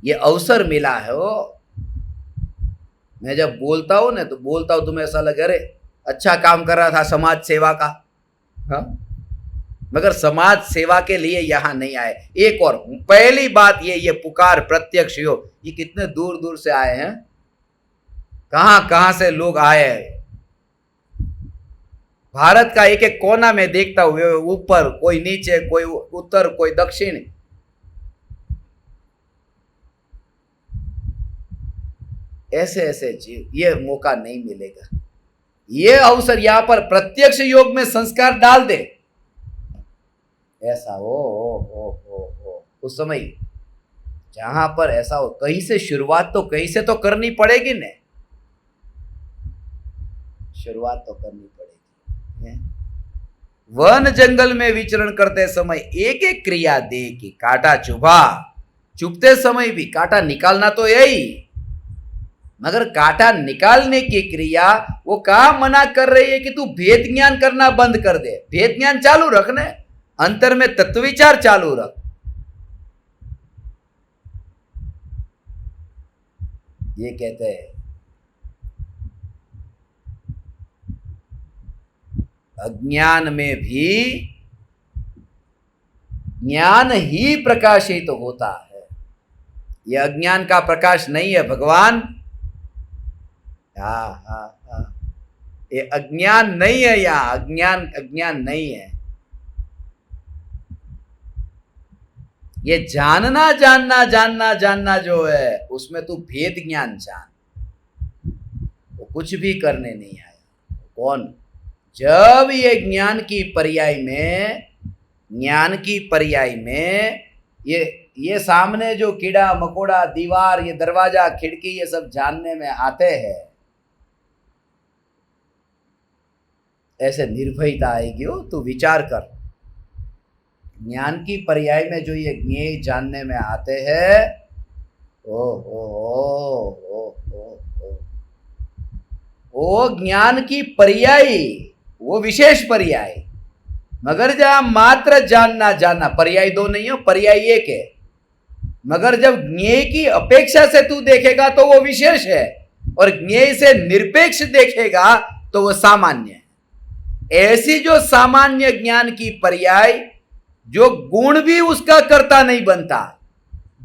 ये अवसर मिला है। वो मैं जब बोलता हूं ना, तो बोलता हूं तुम्हें ऐसा लगे अरे अच्छा काम कर रहा था समाज सेवा का। हाँ, मगर समाज सेवा के लिए यहां नहीं आए। एक और पहली बात ये पुकार प्रत्यक्ष योग, ये कितने दूर दूर से आए हैं, कहां कहां से लोग आए हैं। भारत का एक एक कोना में देखता हुए, ऊपर कोई, नीचे कोई, उत्तर कोई दक्षिण। ऐसे ऐसे जीव, ये मौका नहीं मिलेगा। ये अवसर यहां पर प्रत्यक्ष योग में संस्कार डाल दे, ऐसा हो उस समय जहां पर ऐसा हो, कहीं से शुरुआत तो कहीं से तो करनी पड़ेगी ने, शुरुआत तो करनी पड़ेगी। वन जंगल में विचरण करते समय एक एक क्रिया दे कि कांटा चुभा, चुभते समय भी कांटा निकालना तो यही, मगर कांटा निकालने की क्रिया वो कहां मना कर रही है कि तू भेद ज्ञान करना बंद कर दे। भेद ज्ञान चालू रखने, अंतर में तत्व विचार चालू रख। ये कहते हैं अज्ञान में भी ज्ञान ही प्रकाशित होता है। यह अज्ञान का प्रकाश नहीं है भगवान। हाँ, ये अज्ञान नहीं है, यहां अज्ञान नहीं है। ये जानना जानना जानना जानना जो है, उसमें तू भेद ज्ञान जान, वो कुछ भी करने नहीं आया। कौन? जब ये ज्ञान की पर्याय में ये सामने जो कीड़ा मकोड़ा, दीवार, ये दरवाजा, खिड़की, ये सब जानने में आते हैं, ऐसे निर्भयता आएगी हो। तू विचार कर, ज्ञान की पर्याय में जो ये ज्ञेय जानने में आते हैं, वो ज्ञान की पर्याय, वो विशेष पर्याय। मगर जहां मात्र जानना, पर्याय दो नहीं हो, पर्याय एक है। मगर जब ज्ञेय की अपेक्षा से तू देखेगा तो वो विशेष है, और ज्ञेय से निरपेक्ष देखेगा तो वो सामान्य है। ऐसी जो सामान्य ज्ञान की पर्याय, जो गुण भी उसका कर्ता नहीं बनता,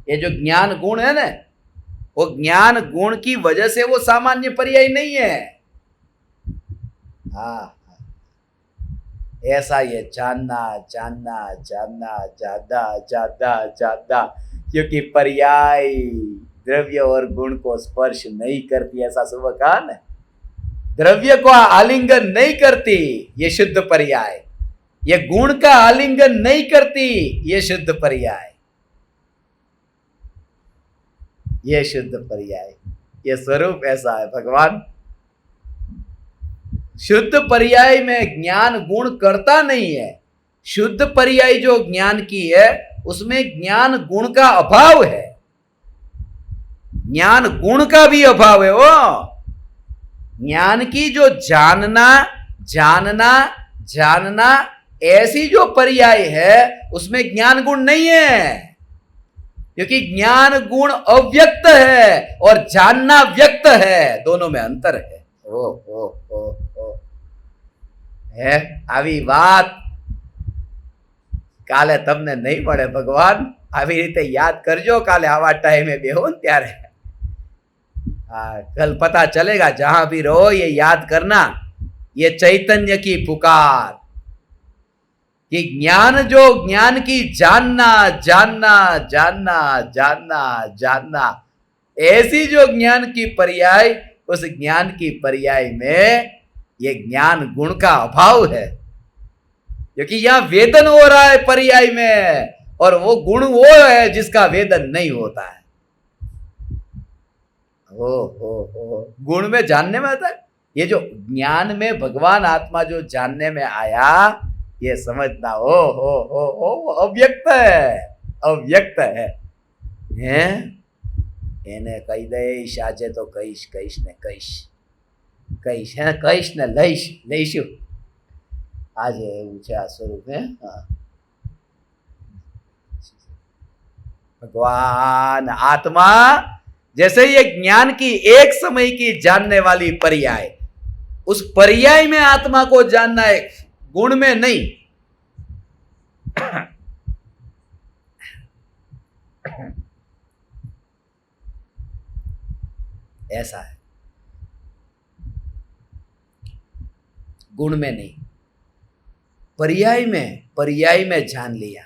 ये जो ज्ञान गुण है ना, वो ज्ञान गुण की वजह से वो सामान्य पर्याय नहीं है। हाँ, ऐसा ये जानना जानना जानना ज्यादा ज्यादा ज्यादा, क्योंकि पर्याय द्रव्य और गुण को स्पर्श नहीं करती, ऐसा सुबह कहा ना, द्रव्य को आलिंगन नहीं करती ये शुद्ध पर्याय, ये गुण का आलिंगन नहीं करती ये शुद्ध पर्याय, ये शुद्ध पर्याय, ये स्वरूप ऐसा है भगवान। शुद्ध पर्याय में ज्ञान गुण करता नहीं है। शुद्ध पर्याय जो ज्ञान की है, उसमें ज्ञान गुण का अभाव है, ज्ञान गुण का भी अभाव है। वो ज्ञान की जो जानना जानना जानना ऐसी जो पर्याय है, उसमें ज्ञान गुण नहीं है, क्योंकि ज्ञान गुण अव्यक्त है और जानना व्यक्त है, दोनों में अंतर है। ओ है આવી વાત કાલે તમને નહીં મળે ભગવાન, આવી રીતે યાદ કરજો। કાલે આવા ટાઈમે બેહો ને ત્યારે, हाँ, कल पता चलेगा। जहां भी रहो ये याद करना, ये चैतन्य की पुकार, कि ज्ञान जो ज्ञान की जानना जानना जानना जानना जानना, ऐसी जो ज्ञान की पर्याय, उस ज्ञान की पर्याय में ये ज्ञान गुण का अभाव है, क्योंकि यहां वेदन हो रहा है पर्याय में, और वो गुण वो है जिसका वेदन नहीं होता है। गुण में जानने में आता है। ये जो ज्ञान में भगवान आत्मा जो जानने में आया, ये समझना हो अव्यक्त है, अव्यक्त है। એને કહી દઈશ આજે તો કહીશ ને લઈશું આજે, એવું છે આ સ્વરૂપ। भगवान आत्मा जैसे ये ज्ञान की एक समय की जानने वाली पर्याय, उस पर्याय में आत्मा को जानना है, गुण में नहीं। ऐसा है, गुण में नहीं, पर्याय में जान लिया।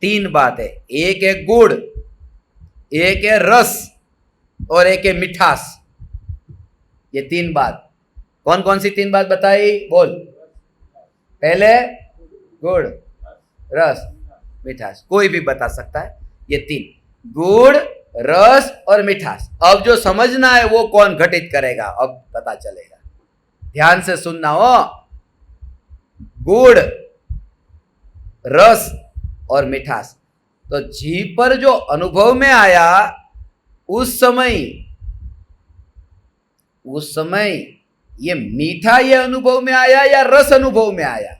तीन बात है, एक है गुण, एक है रस और एक है मिठास। ये तीन बात, कौन कौन सी तीन बात बताई? बोल। पहले गुण, रस, मिठास, कोई भी बता सकता है। ये तीन, गुण, रस और मिठास। अब जो समझना है वो कौन घटित करेगा, अब पता चलेगा। ध्यान से सुनना हो। गुण, रस और मिठास, तो जीभ पर जो अनुभव में आया उस समय ये मीठा ये अनुभव में आया या रस अनुभव में आया?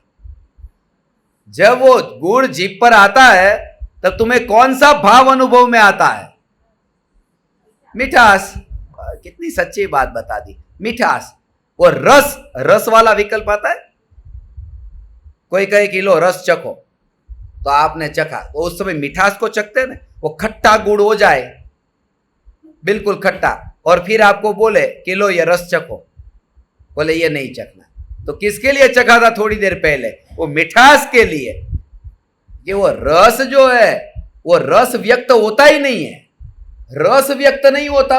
जब वो गुण जीभ पर आता है तब तुम्हें कौन सा भाव अनुभव में आता है? मिठास। कितनी सच्ची बात बता दी, मिठास। और रस, रस वाला विकल्प आता है। कोई कहे कि लो रस चखो, तो आपने चखा, तो उस समय मिठास को चखते हैं ना, वो खट्टा गुड़ हो जाए, बिल्कुल खट्टा, और फिर आपको बोले कि लो ये रस चखो, बोले ये नहीं चखना, तो किसके लिए चखा था थोड़ी देर पहले? वो मिठास के लिए। कि वो रस जो है वो रस व्यक्त होता ही नहीं है, रस व्यक्त नहीं होता।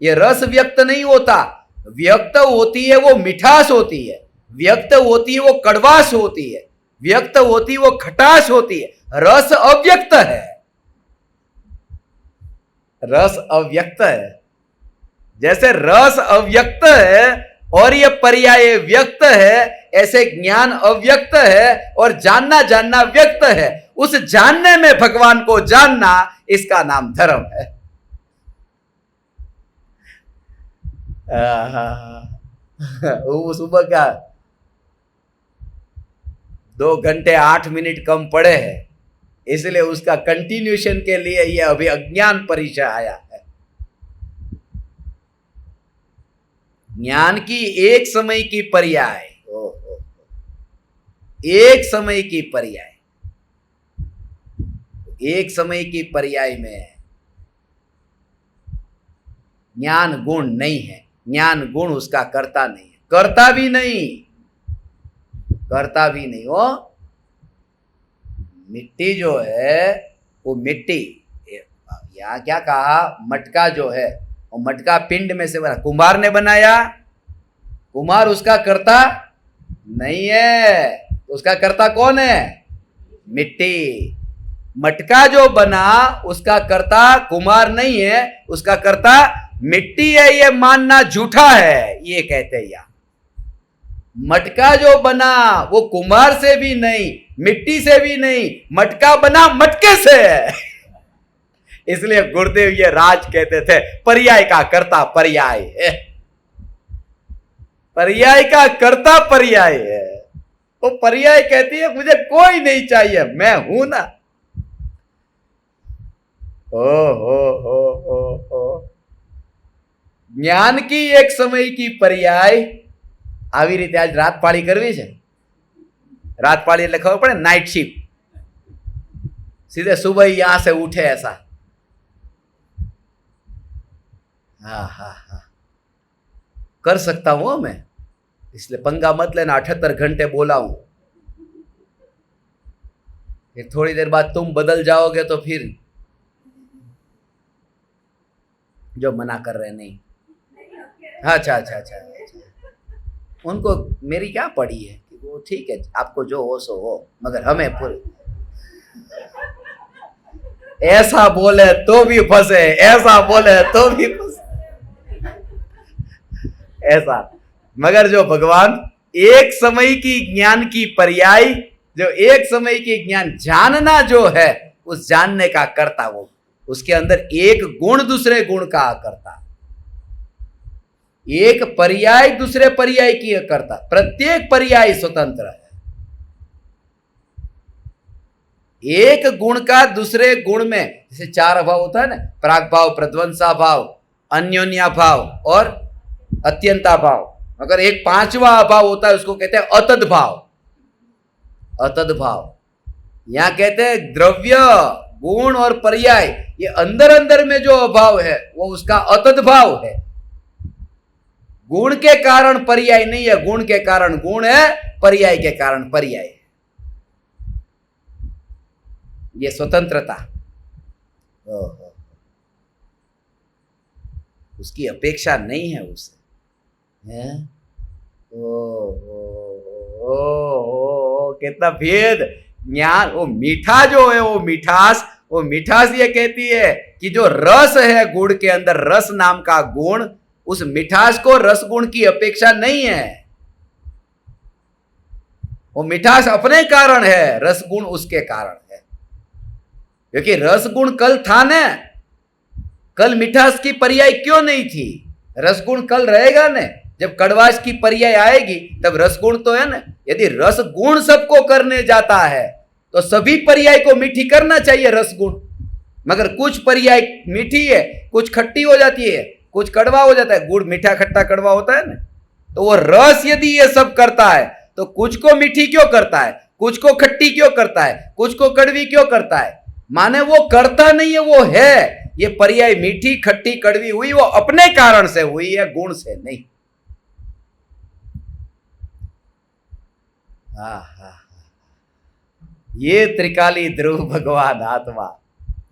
ये रस व्यक्त नहीं होता, व्यक्त होती है वो मिठास होती है, व्यक्त होती है वो कड़वाश होती है, व्यक्त होती है वो खटाश होती है। रस अव्यक्त है, रस अव्यक्त है। जैसे रस अव्यक्त है और ये पर्याय व्यक्त है, ऐसे ज्ञान अव्यक्त है और जानना व्यक्त है। उस जानने में भगवान को जानना, इसका नाम धर्म है। वो सुबह का 2 घंटे 8 मिनट कम पड़े हैं, इसलिए उसका कंटिन्यूशन के लिए ये अभी अज्ञान परिचय आया है। ज्ञान की एक समय की पर्याय, एक समय की पर्याय, एक समय की पर्याय में ज्ञान गुण नहीं है, ज्ञान गुण उसका कर्ता नहीं है, करता भी नहीं हो। मिट्टी जो है वो मिट्टी, यहां क्या कहा, मटका जो है वो मटका पिंड में से बना, कुम्हार ने बनाया, कुम्हार उसका कर्ता नहीं है, उसका कर्ता कौन है? मिट्टी। मटका जो बना उसका कर्ता कुम्हार नहीं है, उसका कर्ता मिट्टी है। ये मानना झूठा है, ये कहते हैं। मटका जो बना वो कुम्हार से भी नहीं, मिट्टी से भी नहीं, मटका बना मटके से है। इसलिए गुरुदेव ये राज कहते थे, पर्याय का कर्ता पर्याय है, पर्याय का कर्ता पर्याय है। वो पर्याय कहती है मुझे कोई नहीं चाहिए, मैं हूं ना। हो ज्ञान की एक समय की पर्याय આવી રીતે આજ રાત પાળી કરવી છે, रात पाली એટલે खबर पड़े, नाइट शिफ्ट, सीधे सुबह ही यहां से उठे ऐसा। हाँ, कर सकता हूं मैं, इसलिए पंगा मत लेना। 78 घंटे बोला हूं, फिर थोड़ी देर बाद तुम बदल जाओगे तो फिर जो मना कर रहे नहीं। अच्छा, उनको मेरी क्या पड़ी है कि वो ठीक है, आपको जो हो सो हो, मगर हमें पूरे ऐसा बोले तो भी फंसे, ऐसा बोले तो भी फंसे, ऐसा। मगर जो भगवान एक समय की ज्ञान की पर्याय, जो एक समय की ज्ञान जानना जो है, उस जानने का कर्ता वो, उसके अंदर एक गुण दूसरे गुण का करता, एक पर्याय दूसरे पर्याय की करता, प्रत्येक पर्याय स्वतंत्र है। एक गुण का दूसरे गुण में, जैसे 4 अभाव होता है ना, प्राग भाव, प्रध्वंसा भाव, अन्योन्या भाव और अत्यंता भाव। अगर एक 5वां अभाव होता है उसको कहते हैं अतद भाव। अतद्भाव। यहां कहते हैं द्रव्य, गुण और पर्याय, ये अंदर अंदर में जो अभाव है वो उसका अतद्भाव है। गुण के कारण पर्याय नहीं है, गुण के कारण गुण है, पर्याय के कारण पर्याय है। ये स्वतंत्रता, उसकी अपेक्षा नहीं है उसे, है? कितना भेद ज्ञान। वो मीठा जो है, वो मिठास ये कहती है कि जो रस है गुड़ के अंदर, रस नाम का गुण, उस मिठास को रस गुण की अपेक्षा नहीं है। वो मिठास अपने कारण है, रस गुण उसके कारण है। क्योंकि रस गुण कल था ना, कल मिठास की पर्याय क्यों नहीं थी? रस गुण कल रहेगा ना। जब कड़वाश की पर्याय आएगी तब रस गुण तो है ना। यदि रस गुण सबको करने जाता है तो सभी पर्याय को मीठी करना चाहिए रस गुण। मगर कुछ पर्याय मीठी है, कुछ खट्टी हो जाती है, कुछ कड़वा हो जाता है। गुड़ मीठा खट्टा कड़वा होता है ना। तो वो रस यदि ये सब करता है तो कुछ को मीठी क्यों करता है, कुछ को खट्टी क्यों करता है, कुछ को कड़वी क्यों करता है? माने वो करता नहीं है, वो है। ये पर्याय मीठी खट्टी कड़वी हुई वो अपने कारण से हुई है, गुण से नहीं। ये त्रिकाली ध्रुव भगवान आत्मा।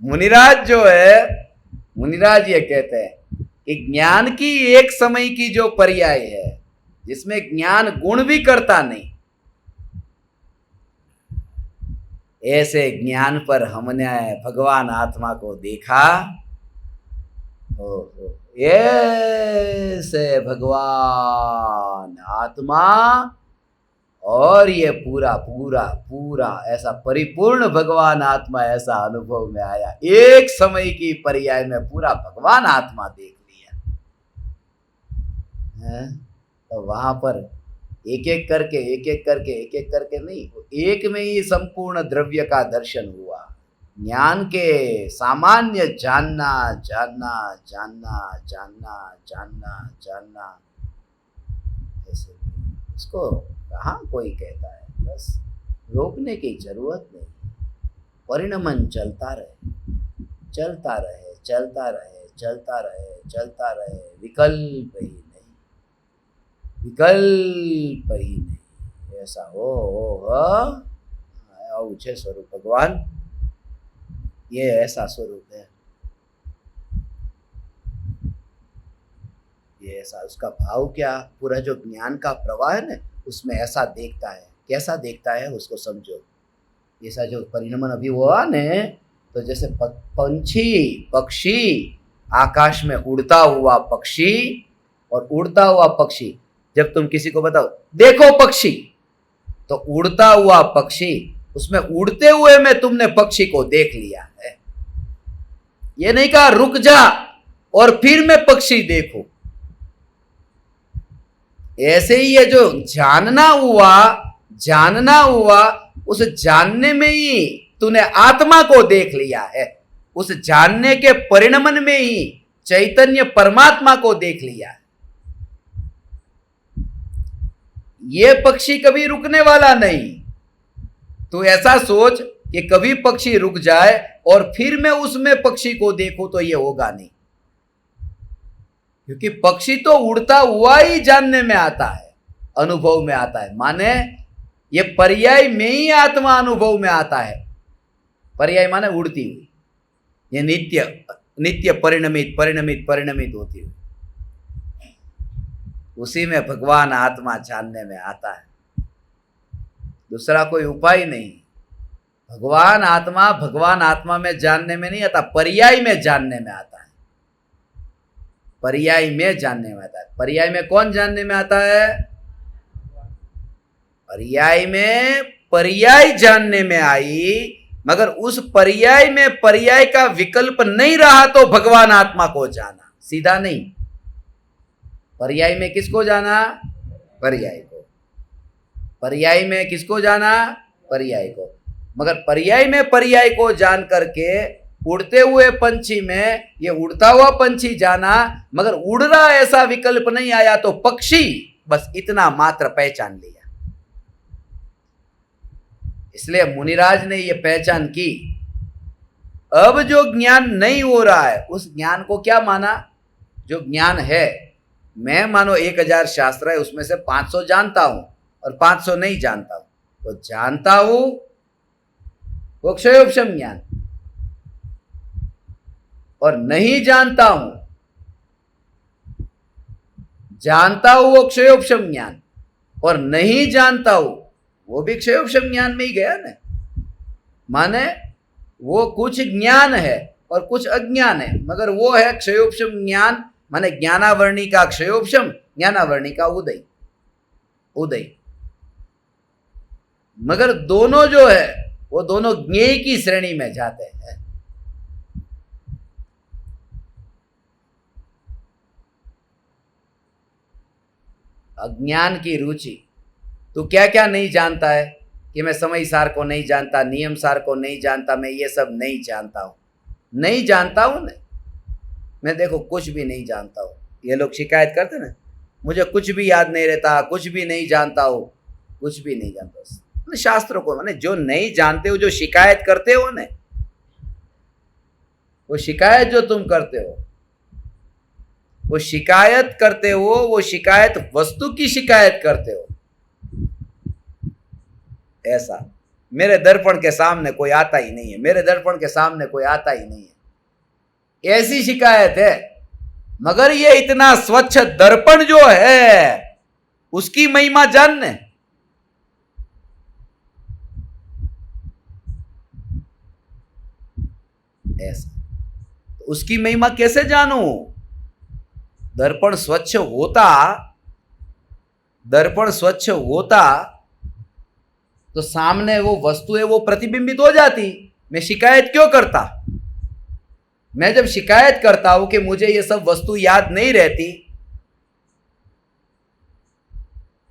मुनिराज जो है, मुनिराज ये कहते हैं कि ज्ञान की एक समय की जो पर्याय है जिसमें ज्ञान गुण भी करता नहीं, ऐसे ज्ञान पर हमने भगवान आत्मा को देखा। ऐसे भगवान आत्मा और ये पूरा पूरा पूरा ऐसा परिपूर्ण भगवान आत्मा ऐसा अनुभव में आया। एक समय की पर्याय में पूरा भगवान आत्मा देख लिया है। तो वहां पर एक एक करके नहीं, एक में ही संपूर्ण द्रव्य का दर्शन हुआ। ज्ञान के सामान्य जानना जानना जानना जानना जानना जानना, ऐसे उसको कहाँ कोई कहता है। बस रोकने की जरूरत नहीं, परिणमन चलता रहे चलता रहे चलता रहे चलता रहे चलता रहे, विकल्प ही नहीं, विकल्प ही नहीं। ऐसा हो ऊंचे स्वरूप भगवान, ये ऐसा स्वरूप है, ये ऐसा। उसका भाव क्या, पूरा जो ज्ञान का प्रवाह है ना उसमें ऐसा देखता है। कैसा देखता है उसको समझो। ऐसा जो परिणमन अभी हुआ ने, तो जैसे पक्षी आकाश में उड़ता हुआ पक्षी, और उड़ता हुआ पक्षी, जब तुम किसी को बताओ देखो पक्षी, तो उड़ता हुआ पक्षी, उसमें उड़ते हुए में तुमने पक्षी को देख लिया है। ये नहीं कहा रुक जा और फिर मैं पक्षी देखूं। ऐसे ही ये जो जानना हुआ, उस जानने में ही तूने आत्मा को देख लिया है। उस जानने के परिणमन में ही चैतन्य परमात्मा को देख लिया है। ये पक्षी कभी रुकने वाला नहीं। तू ऐसा सोच कि कभी पक्षी रुक जाए और फिर मैं उसमें पक्षी को देखूं, तो ये होगा नहीं। क्योंकि पक्षी तो उड़ता हुआ ही जानने में आता है, अनुभव में आता है। माने ये पर्याय में ही आत्मा अनुभव में आता है। पर्याय माने उड़ती हुई, ये नित्य नित्य परिणमित परिणमित परिणमित होती हुई, उसी में भगवान आत्मा जानने में आता है। दूसरा कोई उपाय नहीं। भगवान आत्मा में जानने में नहीं आता, पर्याय में जानने में आता है। पर्याय में जानने में आता है। पर्याय में कौन जानने में आता है? पर्याय में पर्याय जानने में आई, मगर उस पर्याय में पर्याय का विकल्प नहीं रहा तो भगवान आत्मा को जाना, सीधा नहीं। पर्याय में किसको जाना? पर्याय को। पर्याय में किसको जाना? पर्याय को। मगर पर्याय में पर्याय को जान करके उड़ते हुए पंछी में ये उड़ता हुआ पंछी जाना, मगर उड़ रहा ऐसा विकल्प नहीं आया तो पक्षी, बस इतना मात्र पहचान लिया। इसलिए मुनिराज ने यह पहचान की। अब जो ज्ञान नहीं हो रहा है उस ज्ञान को क्या माना? जो ज्ञान है, मैं मानो 1000 शास्त्र है, उसमें से 500 जानता हूं और 500 नहीं जानता हूं। तो जानता हूं वो क्षयोपशम ज्ञान, और नहीं जानता हूं, जानता हूं वो क्षयोपशम ज्ञान, और नहीं जानता हूं वो भी क्षयोपशम ज्ञान में ही गया ना। माने वो कुछ ज्ञान है और कुछ अज्ञान है, मगर वो है क्षयोपशम ज्ञान, माने ज्ञानावरणी का क्षयोपशम, ज्ञानावरणी का उदय। उदय मगर दोनों जो है वो दोनों ज्ञेय की श्रेणी में जाते हैं। अज्ञान की रुचि, तू क्या क्या नहीं जानता है कि मैं समय सार को नहीं जानता, नियम सार को नहीं जानता, मैं ये सब नहीं जानता हूं। नहीं जानता हूं ना, मैं देखो कुछ भी नहीं जानता हूं। ये लोग शिकायत करते ना, मुझे कुछ भी याद नहीं रहता, कुछ भी नहीं जानता हो, कुछ भी नहीं जानता। शास्त्रों को माने जो नहीं जानते हो, जो शिकायत करते हो ना, वो शिकायत जो तुम करते हो, वो शिकायत करते हो, वो शिकायत वस्तु की शिकायत करते हो। ऐसा मेरे दर्पण के सामने कोई आता ही नहीं है, मेरे दर्पण के सामने कोई आता ही नहीं है, ऐसी शिकायत है। मगर ये इतना स्वच्छ दर्पण जो है उसकी महिमा जानने, ऐसा तो उसकी महिमा कैसे जानूं? दर्पण स्वच्छ होता, दर्पण स्वच्छ होता तो सामने वो वस्तु है वो प्रतिबिंबित हो जाती। मैं शिकायत क्यों करता? मैं जब शिकायत करता हूं कि मुझे ये सब वस्तु याद नहीं रहती,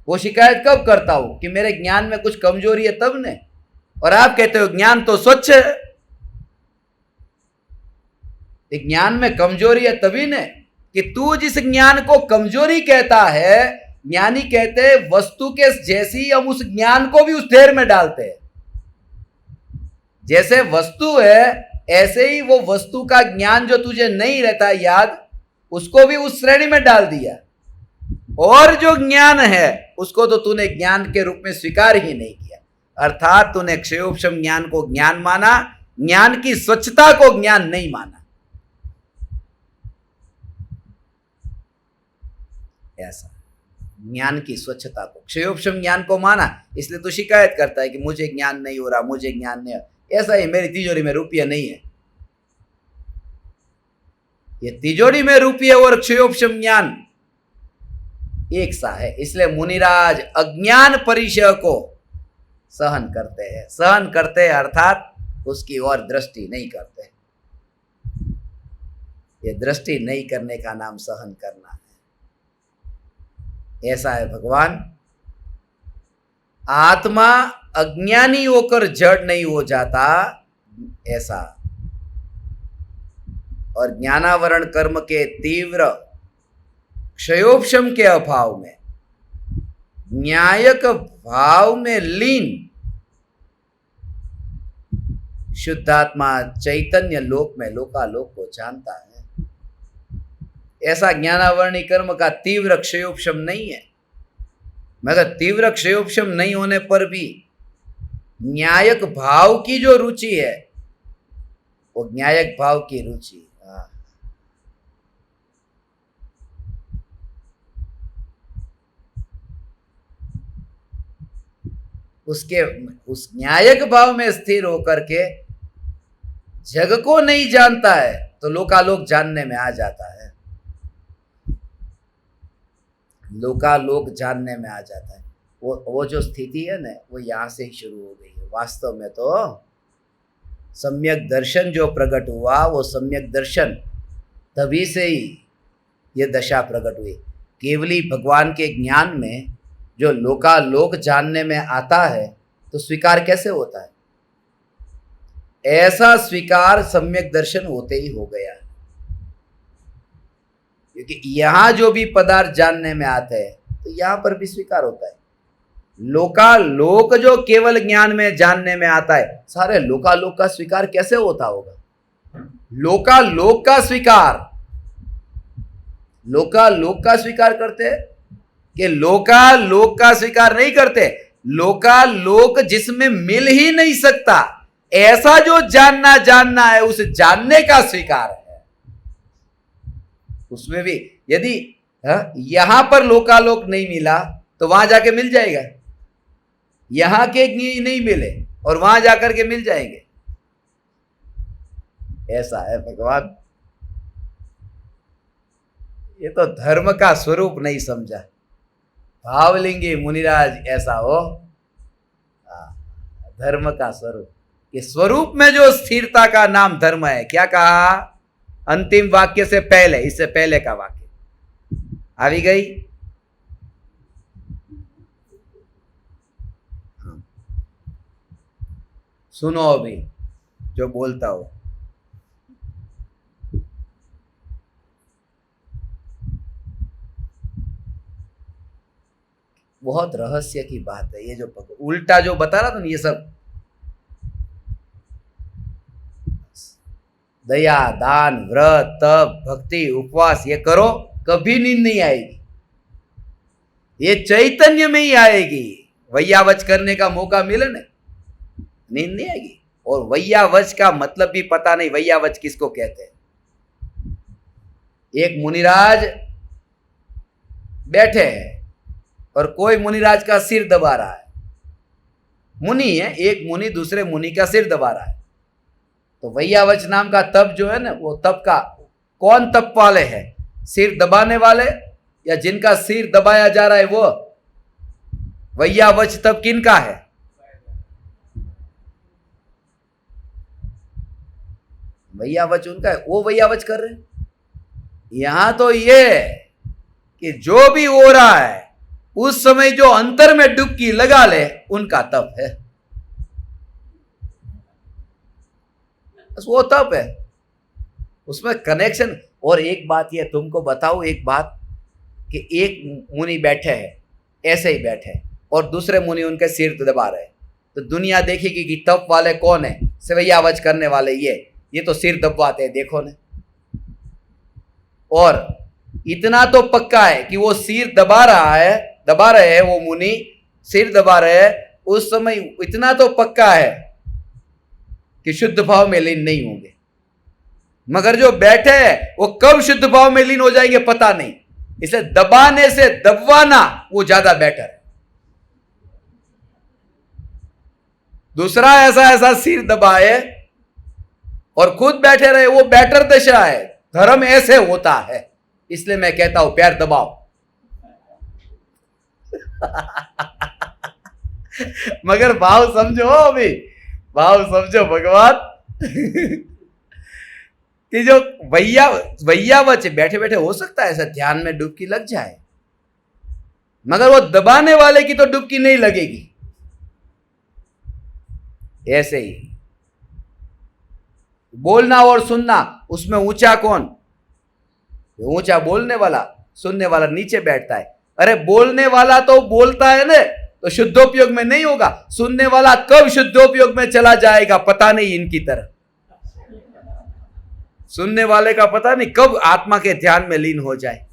वो शिकायत कब करता हूं? कि मेरे ज्ञान में कुछ कमजोरी है तब ने। और आप कहते हो ज्ञान तो स्वच्छ है। ज्ञान में कमजोरी है तभी ने कि तू जिस ज्ञान को कमजोरी कहता है, ज्ञानी कहते हैं वस्तु के जैसी हम उस ज्ञान को भी उस ढेर में डालते हैं। जैसे वस्तु है ऐसे ही वो वस्तु का ज्ञान जो तुझे नहीं रहता याद, उसको भी उस श्रेणी में डाल दिया। और जो ज्ञान है उसको तो तूने ज्ञान के रूप में स्वीकार ही नहीं किया, अर्थात तूने क्षयोपशम ज्ञान को ज्ञान माना, ज्ञान की स्वच्छता को ज्ञान नहीं माना। ऐसा ज्ञान की स्वच्छता को, क्षयोपशम ज्ञान को माना, इसलिए तो शिकायत करता है कि मुझे ज्ञान नहीं हो रहा, मुझे ज्ञान नहीं हो रहा। ऐसा ही मेरी तिजोरी में रुपया नहीं है, ये तिजोरी में रुपये और क्षयोपशम ज्ञान एक सा है। इसलिए मुनिराज अज्ञान परिचय को सहन करते हैं। सहन करते हैं अर्थात उसकी ओर दृष्टि नहीं करते। ये दृष्टि नहीं करने का नाम सहन करना है। ऐसा है भगवान। आत्मा अज्ञानी होकर जड़ नहीं हो जाता, ऐसा। और ज्ञानावरण कर्म के तीव्र क्षयोपशम के अभाव में न्यायक भाव में लीन शुद्धात्मा चैतन्य लोक में लोकालोक को जानता है। ऐसा ज्ञानावरणी कर्म का तीव्र क्षयोपशम नहीं है, मगर तीव्र क्षयोपशम नहीं होने पर भी न्यायक भाव की जो रुचि है वो न्यायक भाव की रुचि, उसके उस न्यायक भाव में स्थिर होकर के जग को नहीं जानता है तो लोकालोक जानने में आ जाता है। लोकालोक जानने में आ जाता है। वो जो स्थिति है ना, वो यहाँ से ही शुरू हो गई है। वास्तव में तो सम्यक दर्शन जो प्रकट हुआ, वो सम्यक दर्शन तभी से ही ये दशा प्रकट हुई। केवली भगवान के ज्ञान में जो लोकालोक जानने में आता है तो स्वीकार कैसे होता है? ऐसा स्वीकार सम्यक दर्शन होते ही हो गया, क्योंकि यहां जो भी पदार्थ जानने में आते हैं तो यहां पर भी स्वीकार होता है। लोकालोक जो केवल ज्ञान में जानने में आता है, सारे लोकालोक का स्वीकार कैसे होता होगा? लोकालोक का स्वीकार, लोकालोक का स्वीकार करते हैं कि लोकालोक का स्वीकार नहीं करते। लोकालोक जिसमें मिल ही नहीं सकता, ऐसा जो जानना है, उस जानने का स्वीकार है। उसमें भी यदि यहां पर लोकालोक नहीं मिला तो वहां जाके मिल जाएगा। यहां के नहीं मिले और वहां जाकर के मिल जाएंगे, ऐसा है भगवान। ये तो धर्म का स्वरूप नहीं समझा। भावलिंगी मुनिराज ऐसा हो, धर्म का स्वरूप, ये स्वरूप में जो स्थिरता का नाम धर्म है। क्या कहा? अंतिम वाक्य से पहले, इससे पहले का वाक्य आ गई। सुनो अभी जो बोलता हो। बहुत रहस्य की बात है ये, जो उल्टा जो बता रहा था ना, ये सब दया, दान, व्रत, तप, भक्ति, उपवास ये करो, कभी नींद नहीं आएगी। ये चैतन्य में ही आएगी। वैयावच करने का मौका मिले ना, नींद नहीं आएगी। और वैयावच का मतलब भी पता नहीं, वैयावच किसको कहते हैं। एक मुनिराज बैठे हैं और कोई मुनिराज का सिर दबा रहा है। मुनि है, एक मुनि दूसरे मुनि का सिर दबा रहा है। तो वैयावच नाम का तप जो है ना, वो तप का कौन तप वाले हैं? सिर दबाने वाले या जिनका सिर दबाया जा रहा है वो? वैयावच तप किनका है? वैयावच उनका है, वो वैयावच कर रहे हैं। यहां तो ये कि जो भी हो रहा है उस समय जो अंतर में डुबकी लगा ले, उनका तप है। बस वो तप है, उसमें कनेक्शन। और एक बात ये तुमको बताऊं, एक बात कि एक मुनि बैठे हैं, ऐसे ही बैठे, और दूसरे मुनि उनके सिर दबा रहे, तो दुनिया देखेगी कि तप वाले कौन है? वैयावच करने वाले ये तो सिर दबाते हैं, देखो ने। और इतना तो पक्का है कि वो सिर दबा रहे हैं, वो मुनि सिर दबा रहे हैं, उस समय इतना तो पक्का है कि शुद्ध भाव में लीन नहीं होंगे। मगर जो बैठे हैं वो कब शुद्ध भाव में लीन हो जाएंगे पता नहीं। इसलिए दबाने से दबवाना वो ज्यादा बेटर है। दूसरा ऐसा सिर दबाए और खुद बैठे रहे, वो बेटर दशा है। धर्म ऐसे होता है, इसलिए मैं कहता हूं पैर दबाओ। मगर भाव समझो, अभी भाव समझो भगवान। कि जो वैयावच बैठे बैठे हो सकता है ऐसा ध्यान में डुबकी लग जाए, मगर वो दबाने वाले की तो डुबकी नहीं लगेगी। ऐसे ही बोलना और सुनना, उसमें ऊंचा कौन? ऊंचा बोलने वाला, सुनने वाला नीचे बैठता है। अरे बोलने वाला तो बोलता है ना, तो शुद्धोपयोग में नहीं होगा। सुनने वाला कब शुद्धोपयोग में चला जाएगा पता नहीं। इनकी तरह सुनने वाले का पता नहीं कब आत्मा के ध्यान में लीन हो जाए।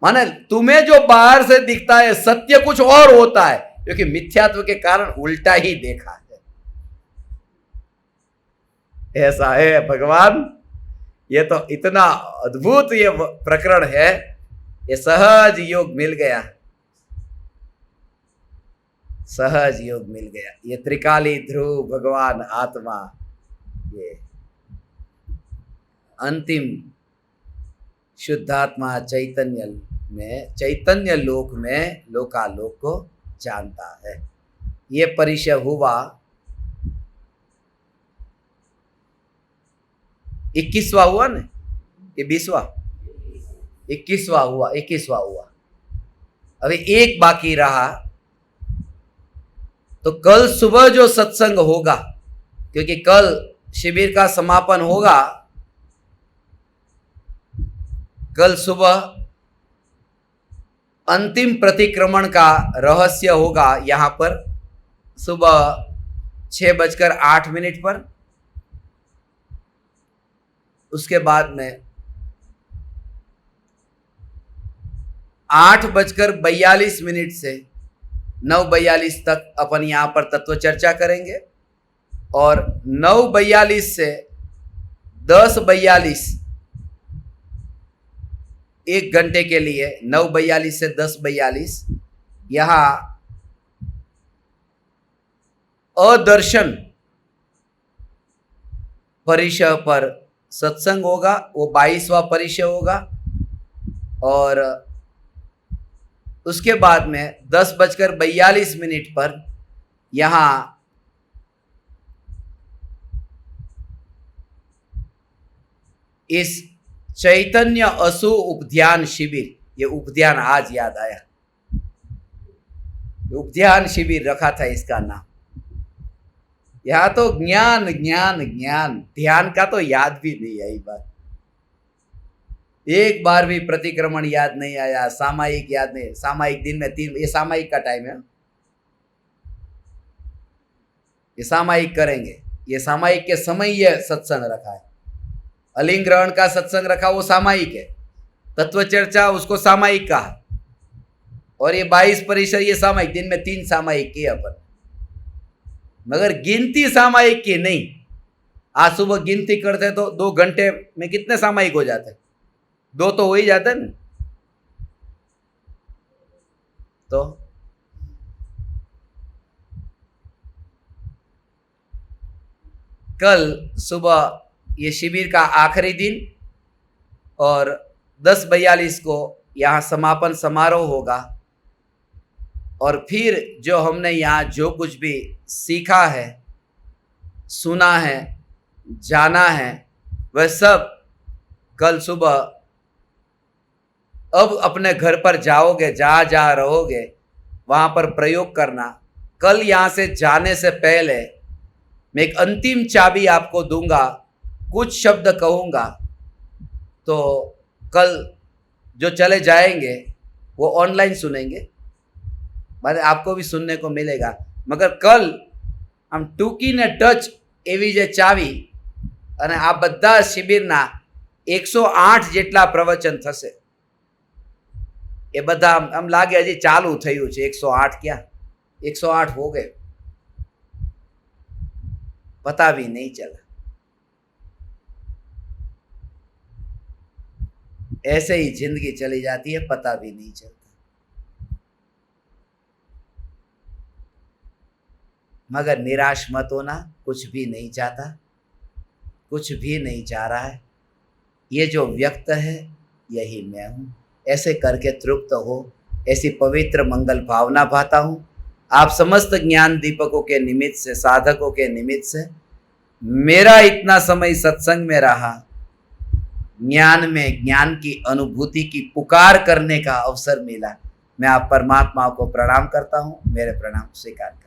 माने तुम्हें जो बाहर से दिखता है सत्य कुछ और होता है, क्योंकि मिथ्यात्व के कारण उल्टा ही देखा है। ऐसा है भगवान। ये तो इतना अद्भुत ये प्रकरण है, ये सहज योग मिल गया, सहज योग मिल गया। ये त्रिकाली ध्रुव भगवान आत्मा, ये अंतिम शुद्धात्मा चैतन्य में, चैतन्य लोक में लोकालोक को जानता है। ये परिचय हुआ 21वां हुआ ना कि 20वां? 21वां हुआ। अभी एक बाकी रहा। तो कल सुबह जो सत्संग होगा, क्योंकि कल शिविर का समापन होगा, कल सुबह अंतिम प्रतिक्रमण का रहस्य होगा यहाँ पर सुबह 6:08 पर। उसके बाद में 8:42 से 9:42 तक अपन यहाँ पर तत्व चर्चा करेंगे और 9:42 से 10:42 1 घंटे के लिए 9:42 से 10:42 यहाँ अदर्शन परिचय पर सत्संग होगा। वो 22वां परिचय होगा और उसके बाद में 10:42 पर यहाँ इस चैतन्य असु उपध्यान शिविर, ये उपध्यान आज याद आया, उपध्यान शिविर रखा था इसका नाम। यहाँ तो ज्ञान ज्ञान ज्ञान, ध्यान का तो याद भी नहीं आई बात। एक बार भी प्रतिक्रमण याद नहीं आया, सामायिक याद नहीं। सामायिक दिन में 3, ये सामायिक का टाइम है, ये सामायिक करेंगे। ये सामायिक के समय ये सत्संग रखा है। अलिंग ग्रहण का सत्संग रखा, वो सामायिक है। तत्व चर्चा उसको सामायिक कहा। और ये 22 परिचय ये सामायिक, दिन में 3 सामायिक किए अपन, मगर गिनती सामायिक की नहीं। आज सुबह गिनती करते तो 2 घंटे में कितने सामायिक हो जाते? 2 तो हो ही जाते ना। तो कल सुबह ये शिविर का आखिरी दिन और 10:42 को यहाँ समापन समारोह होगा। और फिर जो हमने यहाँ जो कुछ भी सीखा है, सुना है, जाना है, वह सब कल सुबह अब अपने घर पर जाओगे, जहाँ जहाँ रहोगे वहाँ पर प्रयोग करना। कल यहाँ से जाने से पहले मैं एक अंतिम चाबी आपको दूंगा, कुछ शब्द कहूँगा, तो कल जो चले जाएंगे वो ऑनलाइन सुनेंगे, माने आपको भी सुनने को मिलेगा। मगर कल हम टूकीने टच एवी जे चावी અને આ બધા શિબિરના 108 જેટલા પ્રવચન થશે। એ બધા આમ લાગે હજી ચાલુ થયું છે, 108 ક્યાં 108 हो गए, पता भी नहीं चला। ऐसे ही जिंदगी चली जाती है, पता भी नहीं चलता। मगर निराश मत होना, कुछ भी नहीं चाहता, कुछ भी नहीं चाह रहा है। ये जो व्यक्त है यही मैं हूँ। ऐसे करके तृप्त हो, ऐसी पवित्र मंगल भावना भाता हूँ। आप समस्त ज्ञान दीपकों के निमित्त से, साधकों के निमित्त से मेरा इतना समय सत्संग में रहा, ज्ञान में ज्ञान की अनुभूति की पुकार करने का अवसर मिला। मैं आप परमात्मा को प्रणाम करता हूँ, मेरे प्रणाम स्वीकार कर।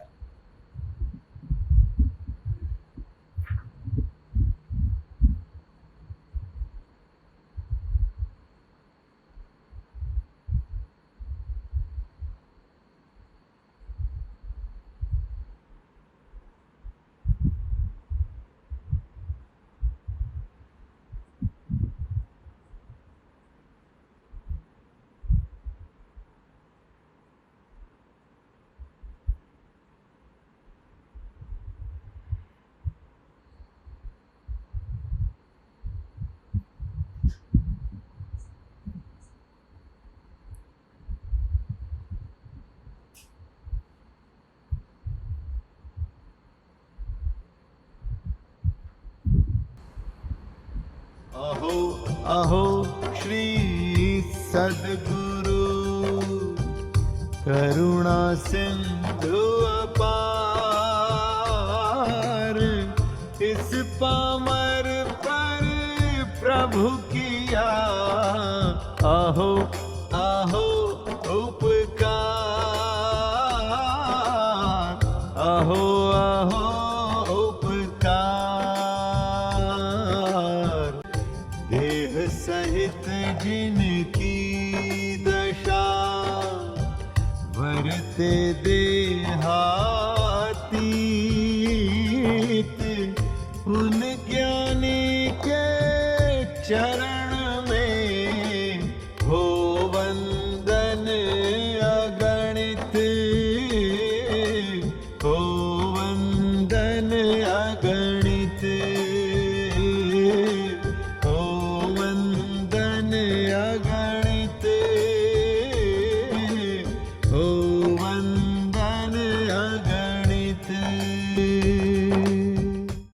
अहो अहो श्री सद्गुरु करुणा सिंधु अपार, इस पामर पर प्रभु किया अहो अहो उपकार, अहो अहो सहित जिनकी दशा ते देहा